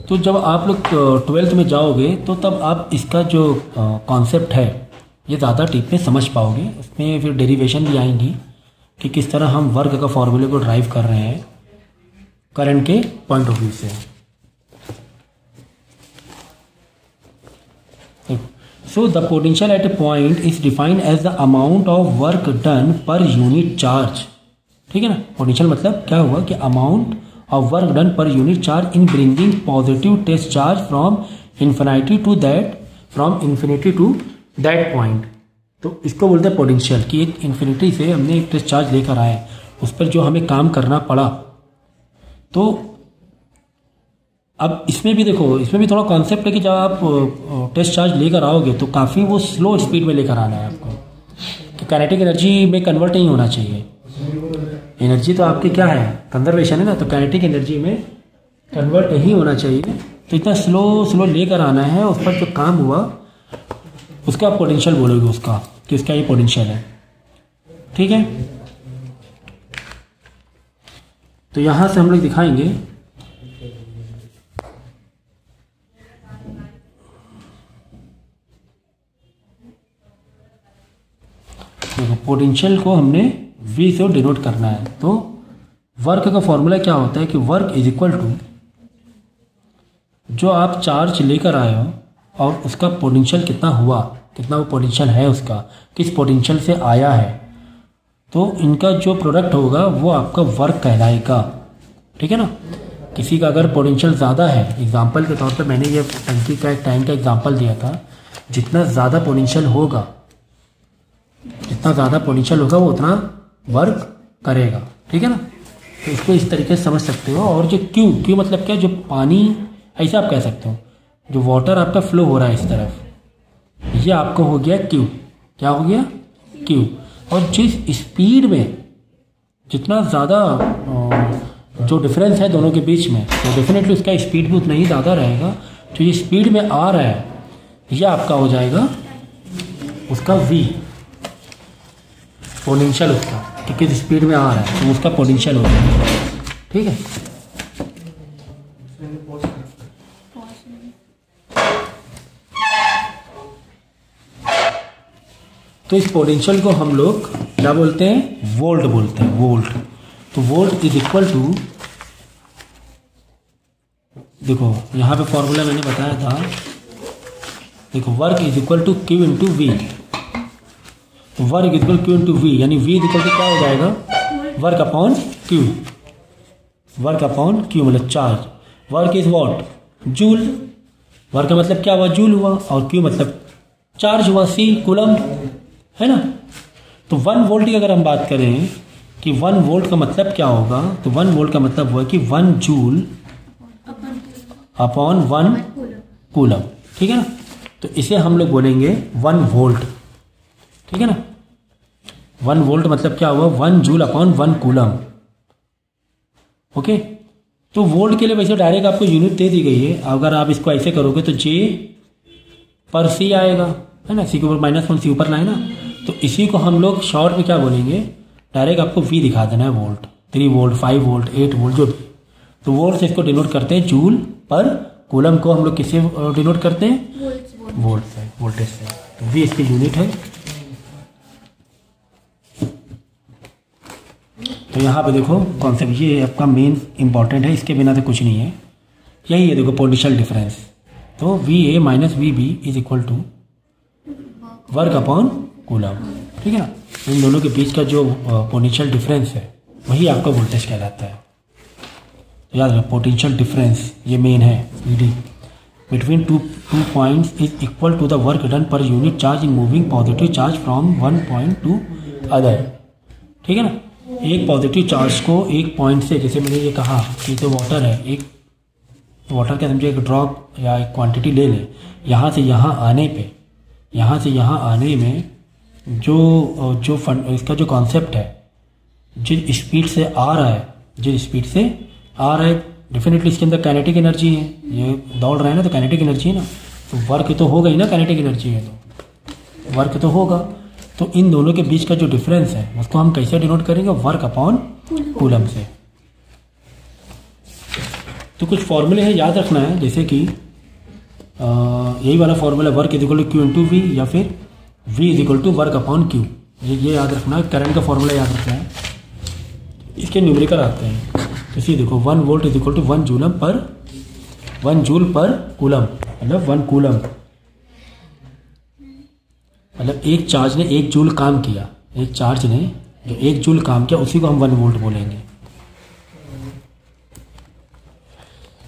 तो जब आप लोग 12th में जाओगे तो तब आप इसका जो कॉन्सेप्ट है ये ज़्यादा डीप में समझ पाओगे। उसमें फिर डेरिवेशन भी आएंगी कि किस तरह हम वर्क का फॉर्मूले को ड्राइव कर रहे हैं करंट के पॉइंट ऑफ व्यू से। So the potential at a point is defined as the amount of work done per unit charge. ठीक है ना, पोटेंशियल मतलब क्या हुआ कि amount of work done per unit charge in bringing positive test charge from infinity to that point. तो इसको बोलते हैं पोटेंशियल, कि एक इन्फिनिटी से हमने एक टेस्ट चार्ज लेकर आए, उस पर जो हमें काम करना पड़ा। तो अब इसमें भी देखो, इसमें भी थोड़ा कॉन्सेप्ट है कि जब आप टेस्ट चार्ज लेकर आओगे तो काफ़ी वो स्लो स्पीड में लेकर आना है आपको, कि काइनेटिक एनर्जी में कन्वर्ट नहीं होना चाहिए। एनर्जी तो आपकी क्या है, कंजर्वेशन है ना, तो काइनेटिक एनर्जी में कन्वर्ट नहीं होना चाहिए। तो इतना स्लो लेकर आना है, उस पर जो काम हुआ उसका पोटेंशियल बोलोगे उसका, कि उसका ये पोटेंशियल है। ठीक है, तो यहां से हम लोग दिखाएंगे देखो, पोटेंशियल को हमने V से डिनोट करना है। तो वर्क का फॉर्मूला क्या होता है कि वर्क इज इक्वल टू जो आप चार्ज लेकर आए हो और उसका पोटेंशियल कितना हुआ, कितना वो पोटेंशियल है उसका, किस पोटेंशियल से आया है, तो इनका जो प्रोडक्ट होगा वो आपका वर्क कहलाएगा। ठीक है ना। किसी का अगर पोटेंशियल ज़्यादा है, एग्जांपल के तौर पे मैंने ये टंकी का एक टैंक का एग्जांपल दिया था, जितना ज़्यादा पोटेंशियल होगा, जितना ज़्यादा पोटेंशियल होगा वो उतना वर्क करेगा। ठीक है ना। तो इसको इस तरीके से समझ सकते हो। और जो क्यू मतलब क्या, जो पानी, ऐसा आप कह सकते हो, जो वाटर आपका फ्लो हो रहा है इस तरफ, ये आपको हो गया क्यू। क्या हो गया? क्यू। और जिस स्पीड में, जितना ज़्यादा जो डिफरेंस है दोनों के बीच में, तो डेफिनेटली उसका स्पीड भी उतना ही ज़्यादा रहेगा। तो ये स्पीड में आ रहा है, यह आपका हो जाएगा उसका वी, पोटेंशियल उसका, कि किस स्पीड में आ रहा है तो उसका पोटेंशियल हो जाएगा। ठीक है। तो इस पोटेंशियल को हम लोग क्या बोलते हैं? वोल्ट बोलते हैं, वोल्ट। तो वोल्ट इज इक्वल टू, देखो यहाँ पे फॉर्मूला मैंने बताया था, देखो work is equal to Q into V. तो work is equal Q into V, यानी वी इज इक्वल टू क्या हो जाएगा? Work upon Q. Work upon Q मतलब charge. Work is what? Joule. Work का मतलब क्या हुआ? जूल हुआ। और क्यू मतलब चार्ज हुआ, सी, कूलम, है ना। तो 1 वोल्ट की अगर हम बात करें कि 1 वोल्ट का मतलब क्या होगा, तो 1 वोल्ट का मतलब हुआ कि 1 जूल अपॉन 1 कूलम। ठीक है ना। तो इसे हम लोग बोलेंगे 1 वोल्ट। ठीक है ना। 1 वोल्ट मतलब क्या हुआ? 1 जूल अपॉन 1 कूलम। ओके। तो वोल्ट के लिए वैसे डायरेक्ट आपको यूनिट दे दी गई है। अगर आप इसको ऐसे करोगे तो जे पर सी आएगा, है ना। सी के ऊपर -1 सी ऊपर लाए ना। तो इसी को हम लोग शॉर्ट में क्या बोलेंगे? डायरेक्ट आपको वी दिखा देना है, वोल्ट। 3 वोल्ट, 5 वोल्ट, 8 वोल्ट, जो भी। तो वोल्ट से इसको डिनोट करते हैं जूल पर कूलम को हम लोग किससे डिनोट करते हैं? वोल्ट से, वोल्टेज से। तो वी इसकी यूनिट है। तो यहाँ पे देखो कॉन्सेप्ट, ये आपका मेन इंपॉर्टेंट है, इसके बिना तो कुछ नहीं है। यही है देखो पोटेंशियल डिफरेंस। तो V A minus V B is equal to work upon coulomb. ठीक है ना। इन दोनों के बीच का जो पोटेंशियल डिफरेंस है वही आपका वोल्टेज कहलाता है। तो याद रखो पोटेंशियल डिफरेंस ये मेन है, ED between two points is equal to the work done per unit charge in moving positive charge from one point to other. ठीक है ना। एक पॉजिटिव चार्ज को एक पॉइंट से, जैसे मैंने ये कहा कि तो वाटर है, एक वाटर का समझे एक ड्रॉप या एक क्वांटिटी ले लें, यहाँ से यहाँ आने पे, यहाँ से यहाँ आने में जो इसका जो कॉन्सेप्ट है, जिस स्पीड से आ रहा है, जिस स्पीड से आ रहा है, डेफिनेटली इसके अंदर काइनेटिक एनर्जी है। ये दौड़ रहा है ना, तो काइनेटिक एनर्जी है ना, तो वर्क तो होगा ही ना, काइनेटिक एनर्जी है तो वर्क तो होगा। तो इन दोनों के बीच का जो डिफरेंस है उसको हम कैसे डिनोट करेंगे? वर्क अपॉन कूलम से। तो कुछ फॉर्मूले हैं, याद रखना है, जैसे कि यही वाला formula, work is equal to Q into V, या फिर V is equal to work upon Q. ये याद रखना है। करंट का फॉर्मूला याद रखना है, इसके न्यूमेरिकल आते हैं। तो इसी देखो 1 volt is equal to 1 joule per coulomb, मतलब 1 कूलम, मतलब एक चार्ज ने 1 जूल काम किया। एक चार्ज ने जो 1 जूल काम किया उसी को हम 1 वोल्ट बोलेंगे।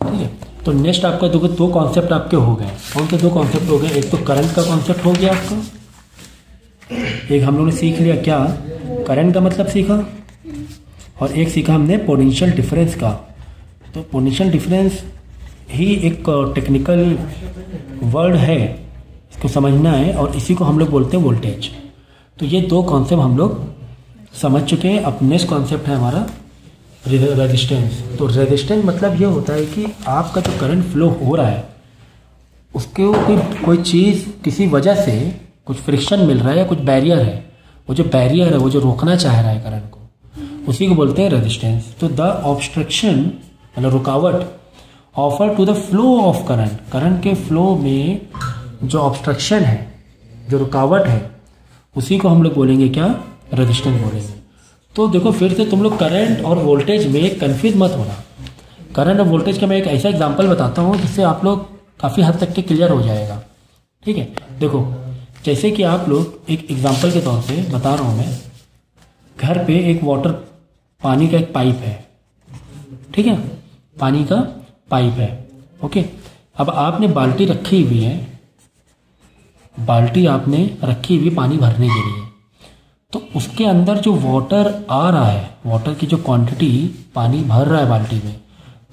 ठीक है। तो नेक्स्ट आपका दो कॉन्सेप्ट आपके हो गए। कौन से 2 कॉन्सेप्ट हो गए? एक तो करंट का कॉन्सेप्ट हो गया आपका, एक हम लोगों ने सीख लिया क्या, करंट का मतलब सीखा, और एक सीखा हमने पोटेंशियल डिफरेंस का। तो पोटेंशियल डिफरेंस ही एक टेक्निकल वर्ड है, इसको समझना है, और इसी को हम लोग बोलते हैं वोल्टेज। तो ये 2 कॉन्सेप्ट हम लोग समझ चुके हैं। अब नेक्स्ट कॉन्सेप्ट है हमारा रेजिस्टेंस। तो रेजिस्टेंस मतलब ये होता है कि आपका जो करंट फ्लो हो रहा है उसके कोई चीज़ किसी वजह से कुछ फ्रिक्शन मिल रहा है या कुछ बैरियर है, वो जो बैरियर है, वो जो रोकना चाह रहा है करंट को, उसी को बोलते हैं रेजिस्टेंस। तो द ऑब्स्ट्रक्शन मतलब रुकावट offer to the flow of current, current के फ्लो में जो ऑब्स्ट्रक्शन है, जो रुकावट है, उसी को हम लोग बोलेंगे क्या? रेजिस्टेंस बोलेंगे। तो देखो फिर से तुम लोग करंट और वोल्टेज में कंफ्यूज मत होना। करंट और वोल्टेज का मैं एक ऐसा एग्जांपल बताता हूँ जिससे आप लोग काफ़ी हद तक के क्लियर हो जाएगा ठीक है, देखो जैसे कि आप लोग एक एग्जांपल के तौर पे बता रहा हूँ मैं, घर पे एक वाटर पानी का एक पाइप है, ठीक है, पानी का पाइप है, ओके। अब आपने बाल्टी रखी हुई है, बाल्टी आपने रखी हुई पानी भरने के लिए, तो उसके अंदर जो वाटर आ रहा है, वाटर की जो क्वांटिटी पानी भर रहा है बाल्टी में,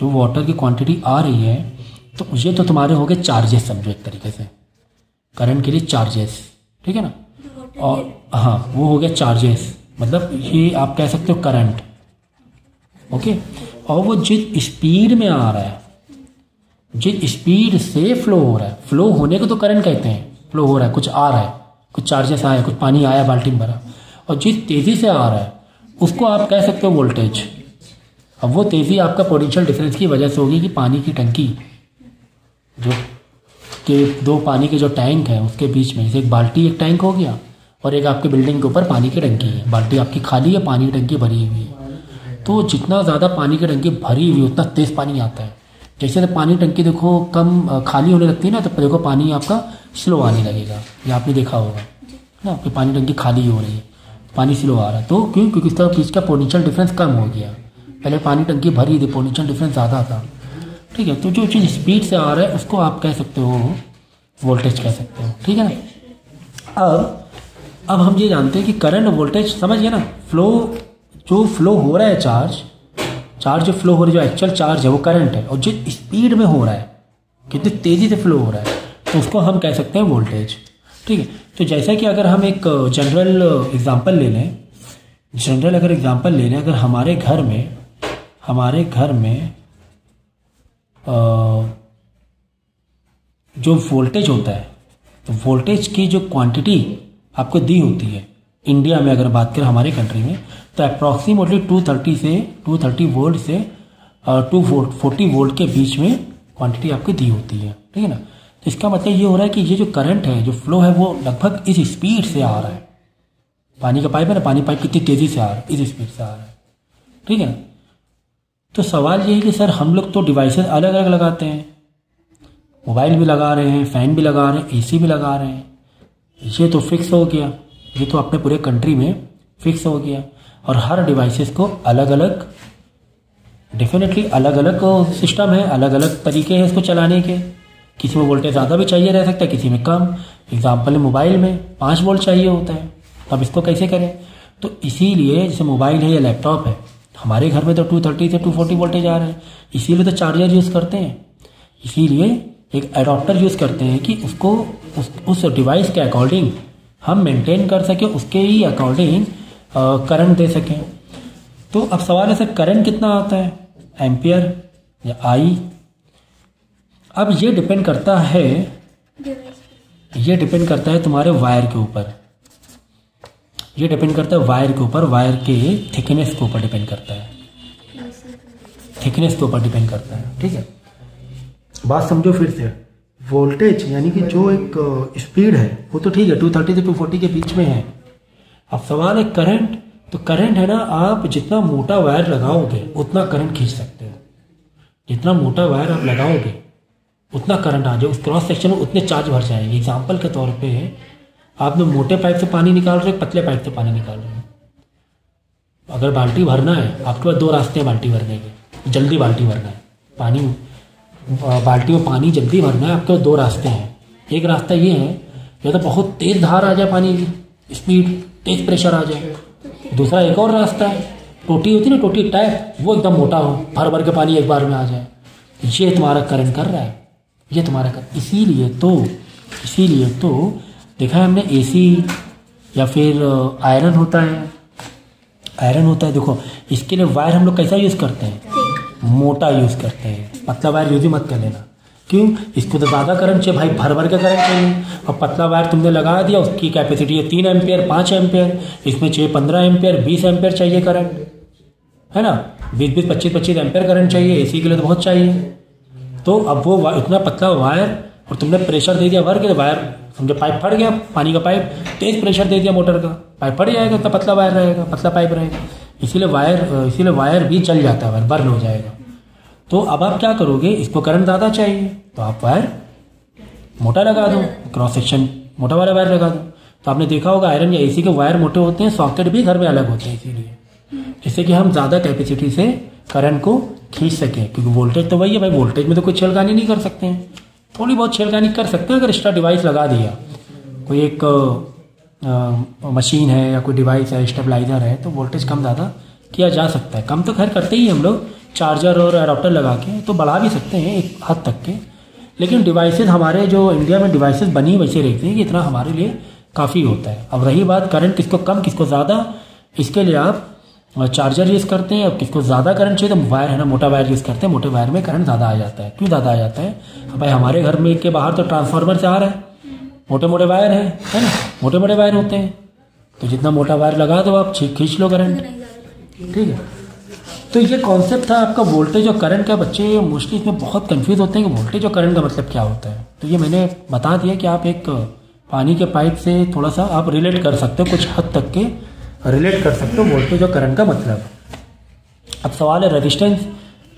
जो वाटर की क्वांटिटी आ रही है, तो ये तो तुम्हारे हो गए चार्जेस, समझो एक तरीके से करंट के लिए चार्जेस, ठीक है ना। और हाँ, वो हो गया चार्जेस, मतलब ये आप कह सकते हो करंट, ओके। और वो जिस स्पीड में आ रहा है, जिस स्पीड से फ्लो हो रहा है, फ्लो होने को तो करंट कहते हैं, फ्लो हो रहा है, कुछ आ रहा है, कुछ चार्जेस आया, कुछ पानी आया बाल्टी में भरा, और जिस तेजी से आ रहा है उसको आप कह सकते हो वोल्टेज। अब वो तेजी आपका पोटेंशियल डिफरेंस की वजह से होगी कि पानी की टंकी जो के दो पानी के जो टैंक हैं उसके बीच में, जैसे एक बाल्टी एक टैंक हो गया, और एक आपके बिल्डिंग के ऊपर पानी की टंकी है, बाल्टी आपकी खाली है, पानी की टंकी भरी हुई है। तो जितना ज़्यादा पानी की टंकी भरी हुई उतना तेज़ पानी आता है। जैसे तो पानी टंकी देखो कम खाली होने लगती है ना, तो देखो पानी आपका स्लो आने लगेगा, ये आपने देखा होगा ना, कि पानी टंकी खाली हो रही है, पानी स्लो आ रहा है। तो क्यों? क्योंकि इस तरह इसका पोटेंशियल डिफरेंस कम हो गया, पहले पानी टंकी भरी थी, पोटेंशियल डिफरेंस ज़्यादा था, ठीक है। तो जो चीज़ स्पीड से आ रहा है उसको आप कह सकते हो वोल्टेज कह सकते हो, ठीक है ना। अब हम ये जानते हैं कि करंट और वोल्टेज समझ गए ना। फ्लो, जो फ्लो हो रहा है चार्ज जो फ्लो हो रही है, जो एक्चुअल चार्ज है वो करंट है, और जिस स्पीड में हो रहा है, कितनी तेज़ी से फ्लो हो रहा है, तो उसको हम कह सकते हैं वोल्टेज, ठीक है। तो जैसा कि अगर हम एक जनरल एग्जांपल ले लें, अगर हमारे घर में जो वोल्टेज होता है, तो वोल्टेज की जो क्वांटिटी आपको दी होती है, इंडिया में अगर बात करें हमारे कंट्री में, तो अप्रॉक्सीमेटली 230 वोल्ट से 240 वोल्ट के बीच में क्वांटिटी आपको दी होती है, ठीक है ना। तो इसका मतलब ये हो रहा है कि ये जो करंट है, जो फ्लो है, वो लगभग इस स्पीड से आ रहा है। पानी का पाइप है ना, पानी पाइप कितनी तेज़ी से आ रहा है, इस स्पीड से आ रहा है, ठीक है ना। तो सवाल ये है कि सर हम लोग तो डिवाइसेस अलग अलग लगाते हैं, मोबाइल भी लगा रहे हैं, फ़ैन भी लगा रहे हैं, एसी भी लगा रहे हैं, ये तो फिक्स हो गया, ये तो अपने पूरे कंट्री में फिक्स हो गया। और हर डिवाइसेस को अलग अलग, डेफिनेटली अलग अलग सिस्टम है, अलग अलग तरीके हैं इसको चलाने के। किसी में वोल्टेज ज़्यादा भी चाहिए रह सकता है, किसी में कम। एग्जाम्पल मोबाइल में 5 वोल्ट चाहिए होता है, अब इसको कैसे करें? तो इसीलिए जैसे मोबाइल है या लैपटॉप है, हमारे घर में तो 230 से 240 वोल्टेज आ रहे हैं, इसीलिए तो चार्जर यूज़ करते हैं, इसीलिए एक एडाप्टर यूज़ करते हैं कि उसको उस डिवाइस के अकॉर्डिंग हम मेंटेन कर सकें, उसके ही अकॉर्डिंग करंट दे सकें। तो अब सवाल है सर करंट कितना आता है, एम्पियर या आई? अब ये डिपेंड करता है तुम्हारे वायर के ऊपर, ये डिपेंड करता है वायर के ऊपर, वायर के थिकनेस के ऊपर डिपेंड करता है, थिकनेस के ऊपर डिपेंड करता है, ठीक है। बात समझो फिर से, वोल्टेज यानी कि जो एक स्पीड है वो तो ठीक है 230 से 240 के बीच में है। अब सवाल है करंट, तो करंट है ना, आप जितना मोटा वायर लगाओगे उतना करंट खींच सकते हो, जितना मोटा वायर आप लगाओगे उतना करंट आ जाए, उस क्रॉस सेक्शन में उतने चार्ज भर जाएंगे। एग्जाम्पल के तौर पे आपने मोटे पाइप से पानी निकाल रहे हो, पतले पाइप से पानी निकाल रहे हो, अगर बाल्टी भरना है आपके पास 2 रास्ते हैं बाल्टी भरने के, जल्दी बाल्टी भरना है, बाल्टी में पानी जल्दी भरना है, आपके 2 रास्ते हैं। एक रास्ता ये है या तो बहुत तेज धार आ जाए, पानी की स्पीड, तेज प्रेशर आ जाए। दूसरा एक और रास्ता है, टोटी होती है ना, टोटी टाइप, वो एकदम मोटा हो, भर भर के पानी एक बार में आ जाए। ये तुम्हारा करंट कर रहा है, ये तुम्हारा करंट। इसीलिए तो देखा है हमने एसी या फिर आयरन होता है, देखो इसके लिए वायर हम लोग कैसा यूज़ करते हैं, मोटा यूज़ करते हैं, पतला वायर यूज ही मत कर लेना। क्यों? इसको तो ज़्यादा करंट चाहिए भाई, भर भर के करंट चाहिए, और पतला वायर तुमने लगा दिया, उसकी कैपेसिटी है 3 एम्पियर 5 एम्पियर, इसमें चाहिए 15 एम्पियर 20 एम्पियर चाहिए करंट, है ना, 20 25 एम्पियर करंट चाहिए, एसी के लिए तो बहुत चाहिए। तो अब वो इतना पतला वायर, और तुमने प्रेशर दे दिया भर के, वायर समझो पाइप फट गया, पानी का पाइप, तेज प्रेशर दे दिया मोटर का, पाइप फट जाएगा, इतना पतला वायर रहेगा, पतला पाइप रहेगा, इसीलिए वायर भी जल जाता है, वायर बर्न हो जाएगा। तो अब आप क्या करोगे, इसको करंट ज़्यादा चाहिए तो आप वायर मोटा लगा दो, क्रॉस सेक्शन मोटा वाला वायर लगा दो। तो आपने देखा होगा आयरन या एसी के वायर मोटे होते हैं, सॉकेट भी घर में अलग होते हैं, इसीलिए जिससे कि हम ज़्यादा कैपेसिटी से करंट को खींच सकें, क्योंकि वोल्टेज तो वही है भाई, वोल्टेज में तो कोई छेड़खानी नहीं कर सकते हैं, थोड़ी बहुत छेड़खानी कर सकते हैं अगर एक्स्ट्रा डिवाइस लगा दिया, कोई एक मशीन है या कोई डिवाइस है, स्टेबलाइजर है, तो वोल्टेज कम ज़्यादा किया जा सकता है। कम तो खैर करते ही हम लोग चार्जर और एडाप्टर लगा के, तो बढ़ा भी सकते हैं एक हद तक के। लेकिन डिवाइसेस हमारे जो इंडिया में डिवाइसेस बनी वैसे रहती हैं कि इतना हमारे लिए काफ़ी होता है। अब रही बात करंट किसको कम किसको ज़्यादा, इसके लिए आप चार्जर यूज़ करते हैं। अब किसको ज़्यादा करंट चाहिए तो वायर है ना, मोटा वायर यूज़ करते हैं, मोटे वायर में करंट ज़्यादा आ जाता है। क्यों ज़्यादा आ जाता है? अब भाई हमारे घर में के बाहर तो ट्रांसफार्मर से आ रहा है, मोटे मोटे वायर है ना, मोटे मोटे वायर होते हैं, तो जितना मोटा वायर लगा दो आप खींच लो करंट, ठीक है। तो ये कॉन्सेप्ट था आपका वोल्टेज और करंट का। बच्चे मोस्टली इसमें बहुत कंफ्यूज होते हैं कि वोल्टेज और करंट का मतलब क्या होता है। तो ये मैंने बता दिया कि आप एक पानी के पाइप से थोड़ा सा आप रिलेट कर सकते हो, कुछ हद तक के रिलेट कर सकते हो वोल्टेज और करंट का मतलब। अब सवाल है रेजिस्टेंस।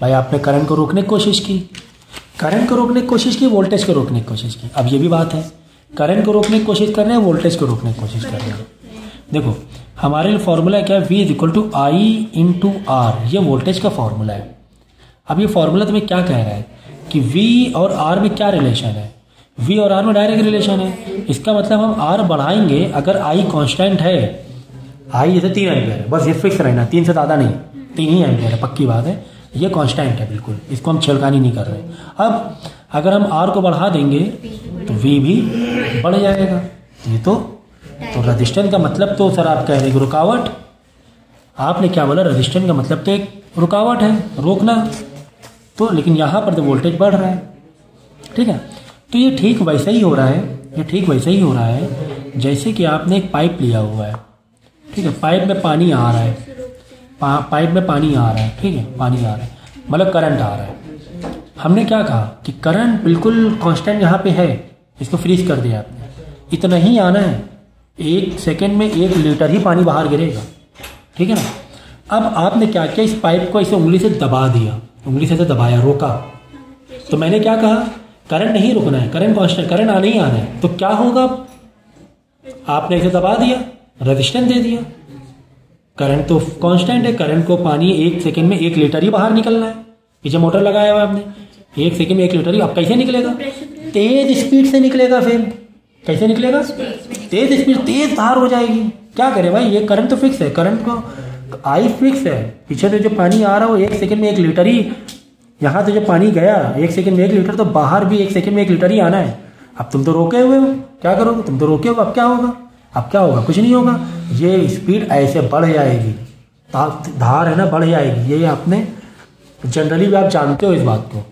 भाई आपने करंट को रोकने की कोशिश की, करंट को रोकने की कोशिश की, वोल्टेज को रोकने की कोशिश की। अब ये भी बात है, करंट को रोकने की कोशिश कर रहे हैं, वोल्टेज को रोकने की कोशिश कर रहे हैं। देखो हमारे लिए फॉर्मूला क्या है, V is equal to I into R, ये वोल्टेज का फॉर्मूला है। अब ये फॉर्मूला तुम्हें क्या कह रहा है कि V और R में क्या रिलेशन है, V और R में डायरेक्ट रिलेशन है। इसका मतलब हम R बढ़ाएंगे, अगर I कांस्टेंट है, I जैसे 3 एम्पियर है, बस ये फिक्स रहना, 3 से ज़्यादा नहीं, 3 ही एम्पियर है, पक्की बात है, ये कांस्टेंट है बिल्कुल, इसको हम छेड़खानी नहीं कर रहे। अब अगर हम R को बढ़ा देंगे तो V भी बढ़ जाएगा। ये तो रेजिस्टेंस का मतलब तो सर आप कह रहे हैं रुकावट, आपने क्या बोला, रेजिस्टेंस का मतलब तो एक रुकावट है, रोकना। तो लेकिन यहाँ पर तो वोल्टेज बढ़ रहा है, ठीक है। तो ये ठीक वैसे ही हो रहा है, ये ठीक वैसे ही हो रहा है जैसे कि आपने एक पाइप लिया हुआ है, ठीक है, पाइप में पानी आ रहा है, पाइप में पानी आ रहा है, ठीक है, पानी आ रहा है, मतलब करंट आ रहा है। हमने क्या कहा कि करंट बिल्कुल कांस्टेंट यहाँ पे है, इसको फ्रीज कर दिया आपने, इतना ही आना है, 1 सेकेंड में 1 लीटर ही पानी बाहर गिरेगा, ठीक है ना। अब आपने क्या किया, इस पाइप को इसे उंगली से दबा दिया, उंगली से दबाया, रोका। तो मैंने क्या कहा, करंट नहीं रुकना है, करंट कांस्टेंट, करंट आने ही आना है। तो क्या होगा, आपने इसे दबा दिया, रेजिस्टेंस दे दिया, करंट तो कांस्टेंट है, करंट को पानी 1 सेकेंड में 1 लीटर ही बाहर निकलना है। पीछे मोटर लगाया हुआ आपने, 1 सेकेंड में 1 लीटर ही। अब कैसे निकलेगा, तेज स्पीड से निकलेगा। फिर कैसे निकलेगा, तेज स्पीड, तेज धार हो जाएगी। क्या करे भाई, ये करंट तो फिक्स है, करंट को आई फिक्स है, पीछे तो जो पानी आ रहा हो 1 सेकेंड में 1 लीटर ही, यहाँ तो जो पानी गया 1 सेकेंड में 1 लीटर, तो बाहर भी 1 सेकेंड में 1 लीटर ही आना है। अब तुम तो रोके हुए हो, क्या करोगे, तुम तो रोके हो, अब क्या होगा, अब क्या होगा, कुछ नहीं होगा, ये स्पीड ऐसे बढ़ जाएगी, धार है ना बढ़ जाएगी। ये आपने जनरली भी आप जानते हो इस बात को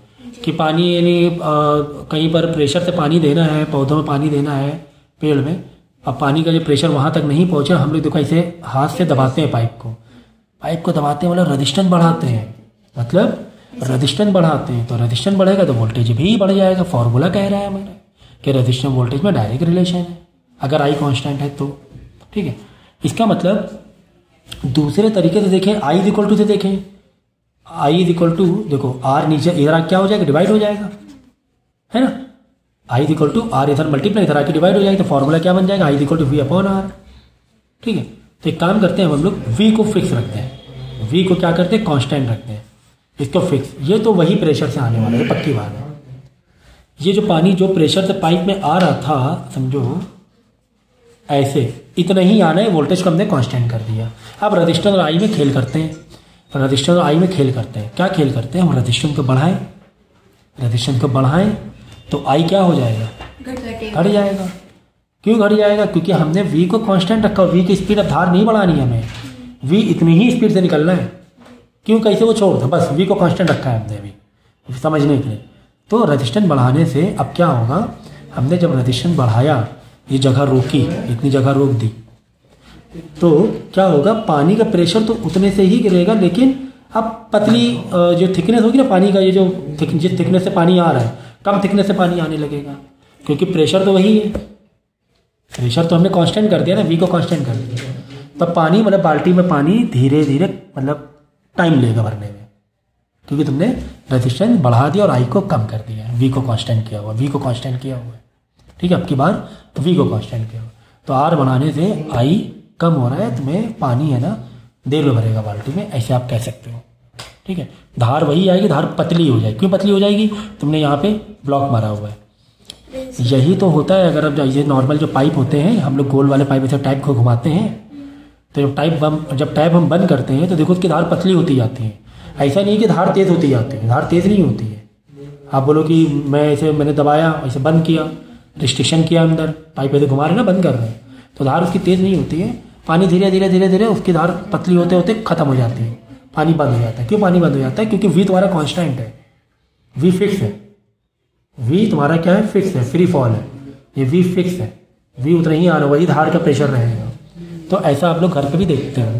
कि पानी यानी कहीं पर प्रेशर से पानी देना है, पौधों में पानी देना है, पेड़ में, अब पानी का जो प्रेशर वहाँ तक नहीं पहुँचा, हम लोग देखो ऐसे हाथ से दबाते हैं पाइप को दबाते हैं, मतलब रेजिस्टेंस बढ़ाते हैं, मतलब रेजिस्टेंस बढ़ाते हैं। तो रेजिस्टेंस बढ़ेगा तो वोल्टेज भी बढ़ जाएगा। फॉर्मूला कह रहा है हमारा कि रेजिस्टेंस वोल्टेज में डायरेक्ट रिलेशन है, अगर आई कांस्टेंट है तो, ठीक है। इसका मतलब दूसरे तरीके से देखें, आई इज इक्वल टू से देखें, आई इज इक्वल टू, देखो आर नीचे इधर क्या हो जाएगा, डिवाइड हो जाएगा, है ना। आई इज इक्वल टू आर इधर मल्टीप्लाई, इधर आके डिवाइड हो जाएगा, तो फॉर्मूला क्या बन जाएगा, I is equal to V upon R, ठीक है। तो एक काम करते हैं हम लोग, वी को फिक्स रखते हैं, वी को क्या करते हैं, कांस्टेंट रखते हैं, इसको फिक्स। ये तो वही प्रेशर से आने वाला है, पक्की बात है। ये जो पानी जो प्रेशर से पाइप में आ रहा था, समझो ऐसे, इतना ही आना है, वोल्टेज को हमने कांस्टेंट कर दिया। अब रजिस्टर और आई में खेल करते हैं, रजिस्टर और आई में खेल करते हैं। क्या खेल करते हैं, हम रजिस्टेंस को बढ़ाएं, रजिस्टेंस को बढ़ाएं तो आई क्या हो जाएगा, घट जाएगा। क्यों घट जाएगा, क्योंकि हमने वी को कांस्टेंट रखा, वी की स्पीड अब धार नहीं बढ़ानी है हमें, वी इतनी ही स्पीड से निकलना है। क्यों, कैसे, वो छोड़ दो, बस वी को कांस्टेंट रखा है हमने अभी समझने के लिए। तो रजिस्टेंस बढ़ाने से अब क्या होगा, हमने जब रजिस्टेंस बढ़ाया, ये जगह रोकी, इतनी जगह रोक दी, तो क्या होगा, पानी का प्रेशर तो उतने से ही गिरेगा, लेकिन अब पतली जो थिकनेस होगी ना पानी का, ये जो जिस थिकनेस से पानी आ रहा है, कम थिकनेस से पानी आने लगेगा, क्योंकि प्रेशर तो वही है, प्रेशर तो हमने कांस्टेंट कर दिया ना, वी को कांस्टेंट कर दिया। तब पानी मतलब बाल्टी में पानी धीरे धीरे मतलब टाइम लेगा भरने में, क्योंकि तुमने रेजिस्टेंस बढ़ा दिया और आई को कम कर दिया, वी को कांस्टेंट किया हुआ, वी को कांस्टेंट किया हुआ है, ठीक है, अब की बार V को कांस्टेंट किया, तो R बढ़ाने से I कम हो रहा है, तुम्हें पानी है ना देर में भरेगा बाल्टी में, ऐसे आप कह सकते हो। ठीक है, धार वही आएगी, धार पतली हो जाएगी। क्यों पतली हो जाएगी? तुमने यहाँ पे ब्लॉक मारा हुआ है। यही तो होता है, अगर अब ये नॉर्मल जो पाइप होते हैं, हम लोग गोल वाले पाइप ऐसे टैप को घुमाते हैं, तो जब टैप हम बंद करते हैं तो देखो उसकी धार पतली होती जाती है। ऐसा नहीं कि धार तेज होती जाती है, धार तेज नहीं होती है। आप बोलो कि मैंने दबाया, ऐसे बंद किया, रिस्ट्रिक्शन किया, अंदर पाइप ऐसे घुमा रहे ना, बंद कर रहे हैं, तो धार उसकी तेज नहीं होती है। पानी धीरे धीरे धीरे धीरे उसकी धार पतली होते होते खत्म हो जाती है, पानी बंद हो जाता है। क्यों पानी बंद हो जाता है? क्योंकि V तुम्हारा कांस्टेंट है, V फिक्स है। V तुम्हारा क्या है? फिक्स है, फ्री फॉल है, ये V फिक्स है, V उतना ही आ रहा, वही धार का प्रेशर रहेगा। तो ऐसा आप लोग घर पे भी देखते हैं,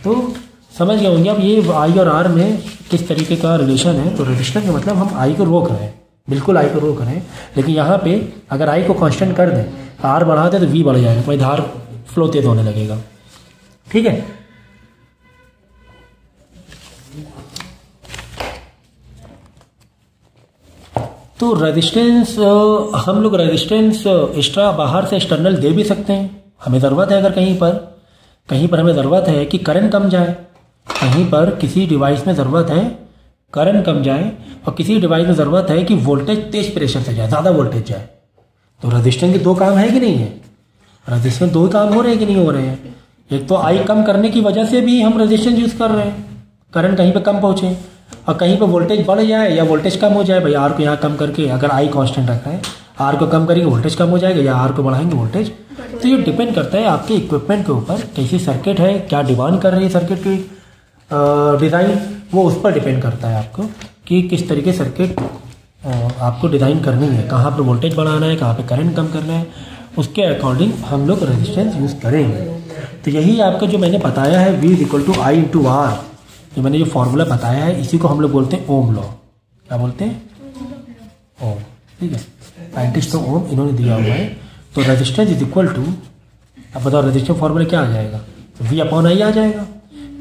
तो समझ गए होंगे आप ये I और R में किस तरीके का रिलेशन है। तो रेजिस्टेंस का मतलब हम I को रोक रहे हैं, बिल्कुल I को रोक रहे हैं, लेकिन यहाँ पे अगर I को कांस्टेंट कर दें, R बढ़ा दें तो V बढ़ जाएगा, वही धार फ्लो तेज होने लगेगा। ठीक है, तो रेजिस्टेंस हम लोग रेजिस्टेंस एक्स्ट्रा बाहर से एक्सटर्नल दे भी सकते हैं। हमें ज़रूरत है, अगर कहीं पर हमें ज़रूरत है कि करंट कम जाए, कहीं पर किसी डिवाइस में ज़रूरत है करंट कम जाए, और किसी डिवाइस में ज़रूरत है कि वोल्टेज तेज प्रेशर से जाए, ज़्यादा वोल्टेज जाए, तो रेजिस्टेंस के दो काम है कि नहीं है? रेजिस्टेंस दो काम हो रहे हैं कि नहीं हो रहे हैं? एक तो I कम करने की वजह से भी हम रेजिस्टेंस यूज़ कर रहे हैं, करंट कहीं पे कम पहुँचे, और कहीं पे वोल्टेज बढ़ जाए या वोल्टेज कम हो जाए। भाई R को यहाँ कम करके अगर I कांस्टेंट रखा है, R को कम करेंगे वोल्टेज कम हो जाएगा, या R को बढ़ाएंगे वोल्टेज। तो ये डिपेंड करता है आपके इक्विपमेंट के ऊपर, कैसी सर्किट है, क्या डिमांड कर रही है सर्किट की डिज़ाइन, वो उस पर डिपेंड करता है आपको कि किस तरीके सर्किट आपको डिज़ाइन करनी है, कहाँ पर वोल्टेज बढ़ाना है, कहाँ पर करंट कम करना है, उसके अकॉर्डिंग हम लोग रेजिस्टेंस यूज़ करेंगे। तो यही आपका जो मैंने बताया है V = I × R, ये मैंने जो फॉर्मूला बताया है, इसी को हम लोग बोलते हैं ओम लॉ। क्या बोलते हैं? ओम। ठीक है, साइंटिस्ट तो ओम इन्होंने दिया हुआ है। तो रेजिस्टेंस = अब बताओ रेजिस्टेंस फॉर्मूला क्या आ जाएगा? तो V/I आ जाएगा।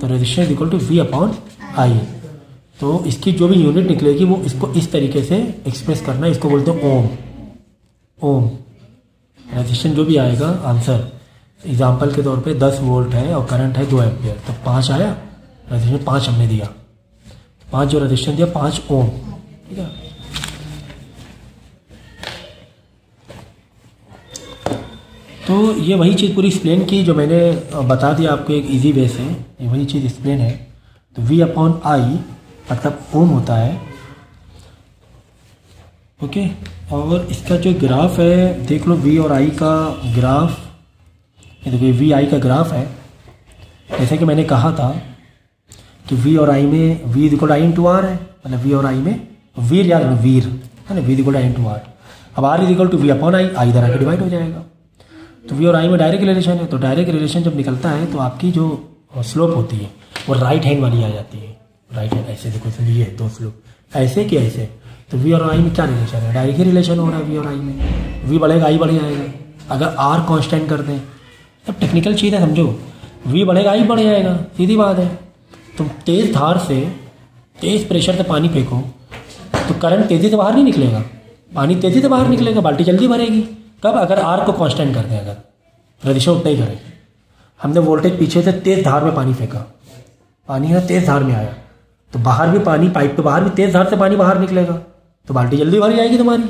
तो रेजिस्टेंस = V/I। तो इसकी जो भी यूनिट निकलेगी वो इसको इस तरीके से एक्सप्रेस करना है, इसको बोलते हैं ओम। ओम रेजिस्टेंस जो भी आएगा आंसर, एग्जाम्पल के तौर पे 10 वोल्ट है और करंट है 2 एम्पियर, तो 5 आया, रेजिस्टेंस 5 हमने दिया, 5 जो रेजिस्टेंस दिया 5 ओम। ठीक है, तो ये वही चीज़ पूरी एक्सप्लेन की जो मैंने बता दिया आपको एक इजी वे से, ये वही चीज़ एक्सप्लेन है। तो V/I मतलब ओम होता है। ओके, और इसका जो ग्राफ है देख लो, V और I का ग्राफ, ये देखिए VI का ग्राफ है। जैसे कि मैंने कहा था कि V और I में V = I × R है, मतलब V और I में वीर याद रखो, वीर है ना, V = I × R। अब R = V/I, I इधर आके डिवाइड हो जाएगा। तो V और I में डायरेक्ट रिलेशन है, तो डायरेक्ट रिलेशन जब निकलता है तो आपकी जो स्लोप होती है वो राइट हैंड वाली आ जाती है। राइट हैंड ऐसे देखो, ये दो स्लोप ऐसे कि ऐसे। तो V और I में क्या रिलेशन है? डायरेक्ट ही रिलेशन हो रहा है V और I में। V बढ़ेगा I बढ़ जाएगा। अगर R कांस्टेंट कर दें, अब टेक्निकल चीज़ है समझो, V बढ़ेगा I बढ़ जाएगा, सीधी बात है। तुम तेज धार से तेज प्रेशर से पानी फेंको तो करंट तेजी से बाहर नहीं निकलेगा, पानी तेजी से बाहर निकलेगा, बाल्टी जल्दी भरेगी। कब? अगर R को कांस्टेंट कर दें, अगर रेजिस्टेंस उतना ही करें। हमने वोल्टेज पीछे से तेज धार में पानी फेंका, पानी है तेज धार में आया, तो बाहर भी पानी, पाइप के बाहर भी तेज धार से पानी बाहर निकलेगा, तो बाल्टी जल्दी भर जाएगी तुम्हारी,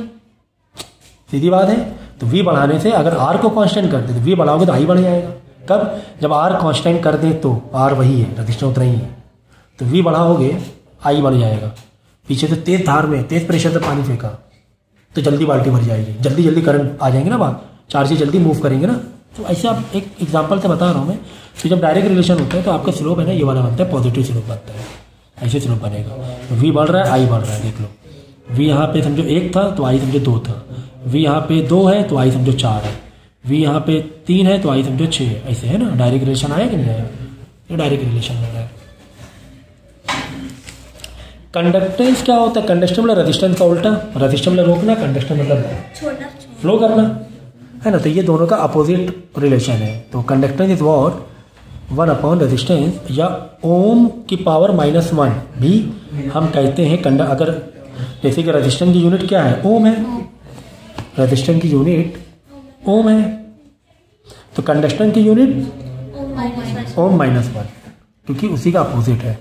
सीधी बात है। तो V बढ़ाने से अगर R को कांस्टेंट कर दे तो V बढ़ाओगे तो I बढ़ जाएगा। कब? जब R कांस्टेंट कर दे तो R वही है, रेजिस्टेंस उतना ही है, तो V बढ़ाओगे I बढ़ जाएगा। पीछे से तेज धार में तेज प्रेशर से पानी फेंका तो जल्दी बाल्टी भर जाएगी, जल्दी जल्दी करंट आ जाएंगे ना, बाहर चार्जेस जल्दी मूव करेंगे ना। तो ऐसे आप एक एग्जांपल से बता रहा हूँ मैं कि जब डायरेक्ट रिलेशन होता है तो आपका स्लोप है ना, ये वाला बनता है, पॉजिटिव स्लोप बनता है, ऐसे स्लोप बनेगा। तो V बढ़ रहा है, I बढ़ रहा है, देख लो। V यहाँ पे समझो 1 था तो I समझो 2 था, V यहाँ पे 2 है तो I समझो 4 है, V यहाँ पे 3 है तो I समझो 6 है, ऐसे है ना। डायरेक्ट रिलेशन आया कि नहीं आया? ये डायरेक्ट रिलेशन हो रहा है। कंडक्टेंस क्या होता है? कंडक्टर मतलब रेजिस्टेंस का उल्टा, रेजिस्टर मतलब रोकना, कंडक्टर मतलब फ्लो करना, है ना। तो ये दोनों का अपोजिट रिलेशन है। तो कंडक्टेंस इज व्हाट 1 रेजिस्टेंस, या ओम की पावर -1 भी हम कहते हैं। अगर जैसे कि रेजिस्टेंस की यूनिट क्या है? ओम है, रजिस्टेंस की यूनिट ओम है, तो कंडक्टेंस की यूनिट ओम माइनस वन, क्योंकि उसी का अपोजिट है।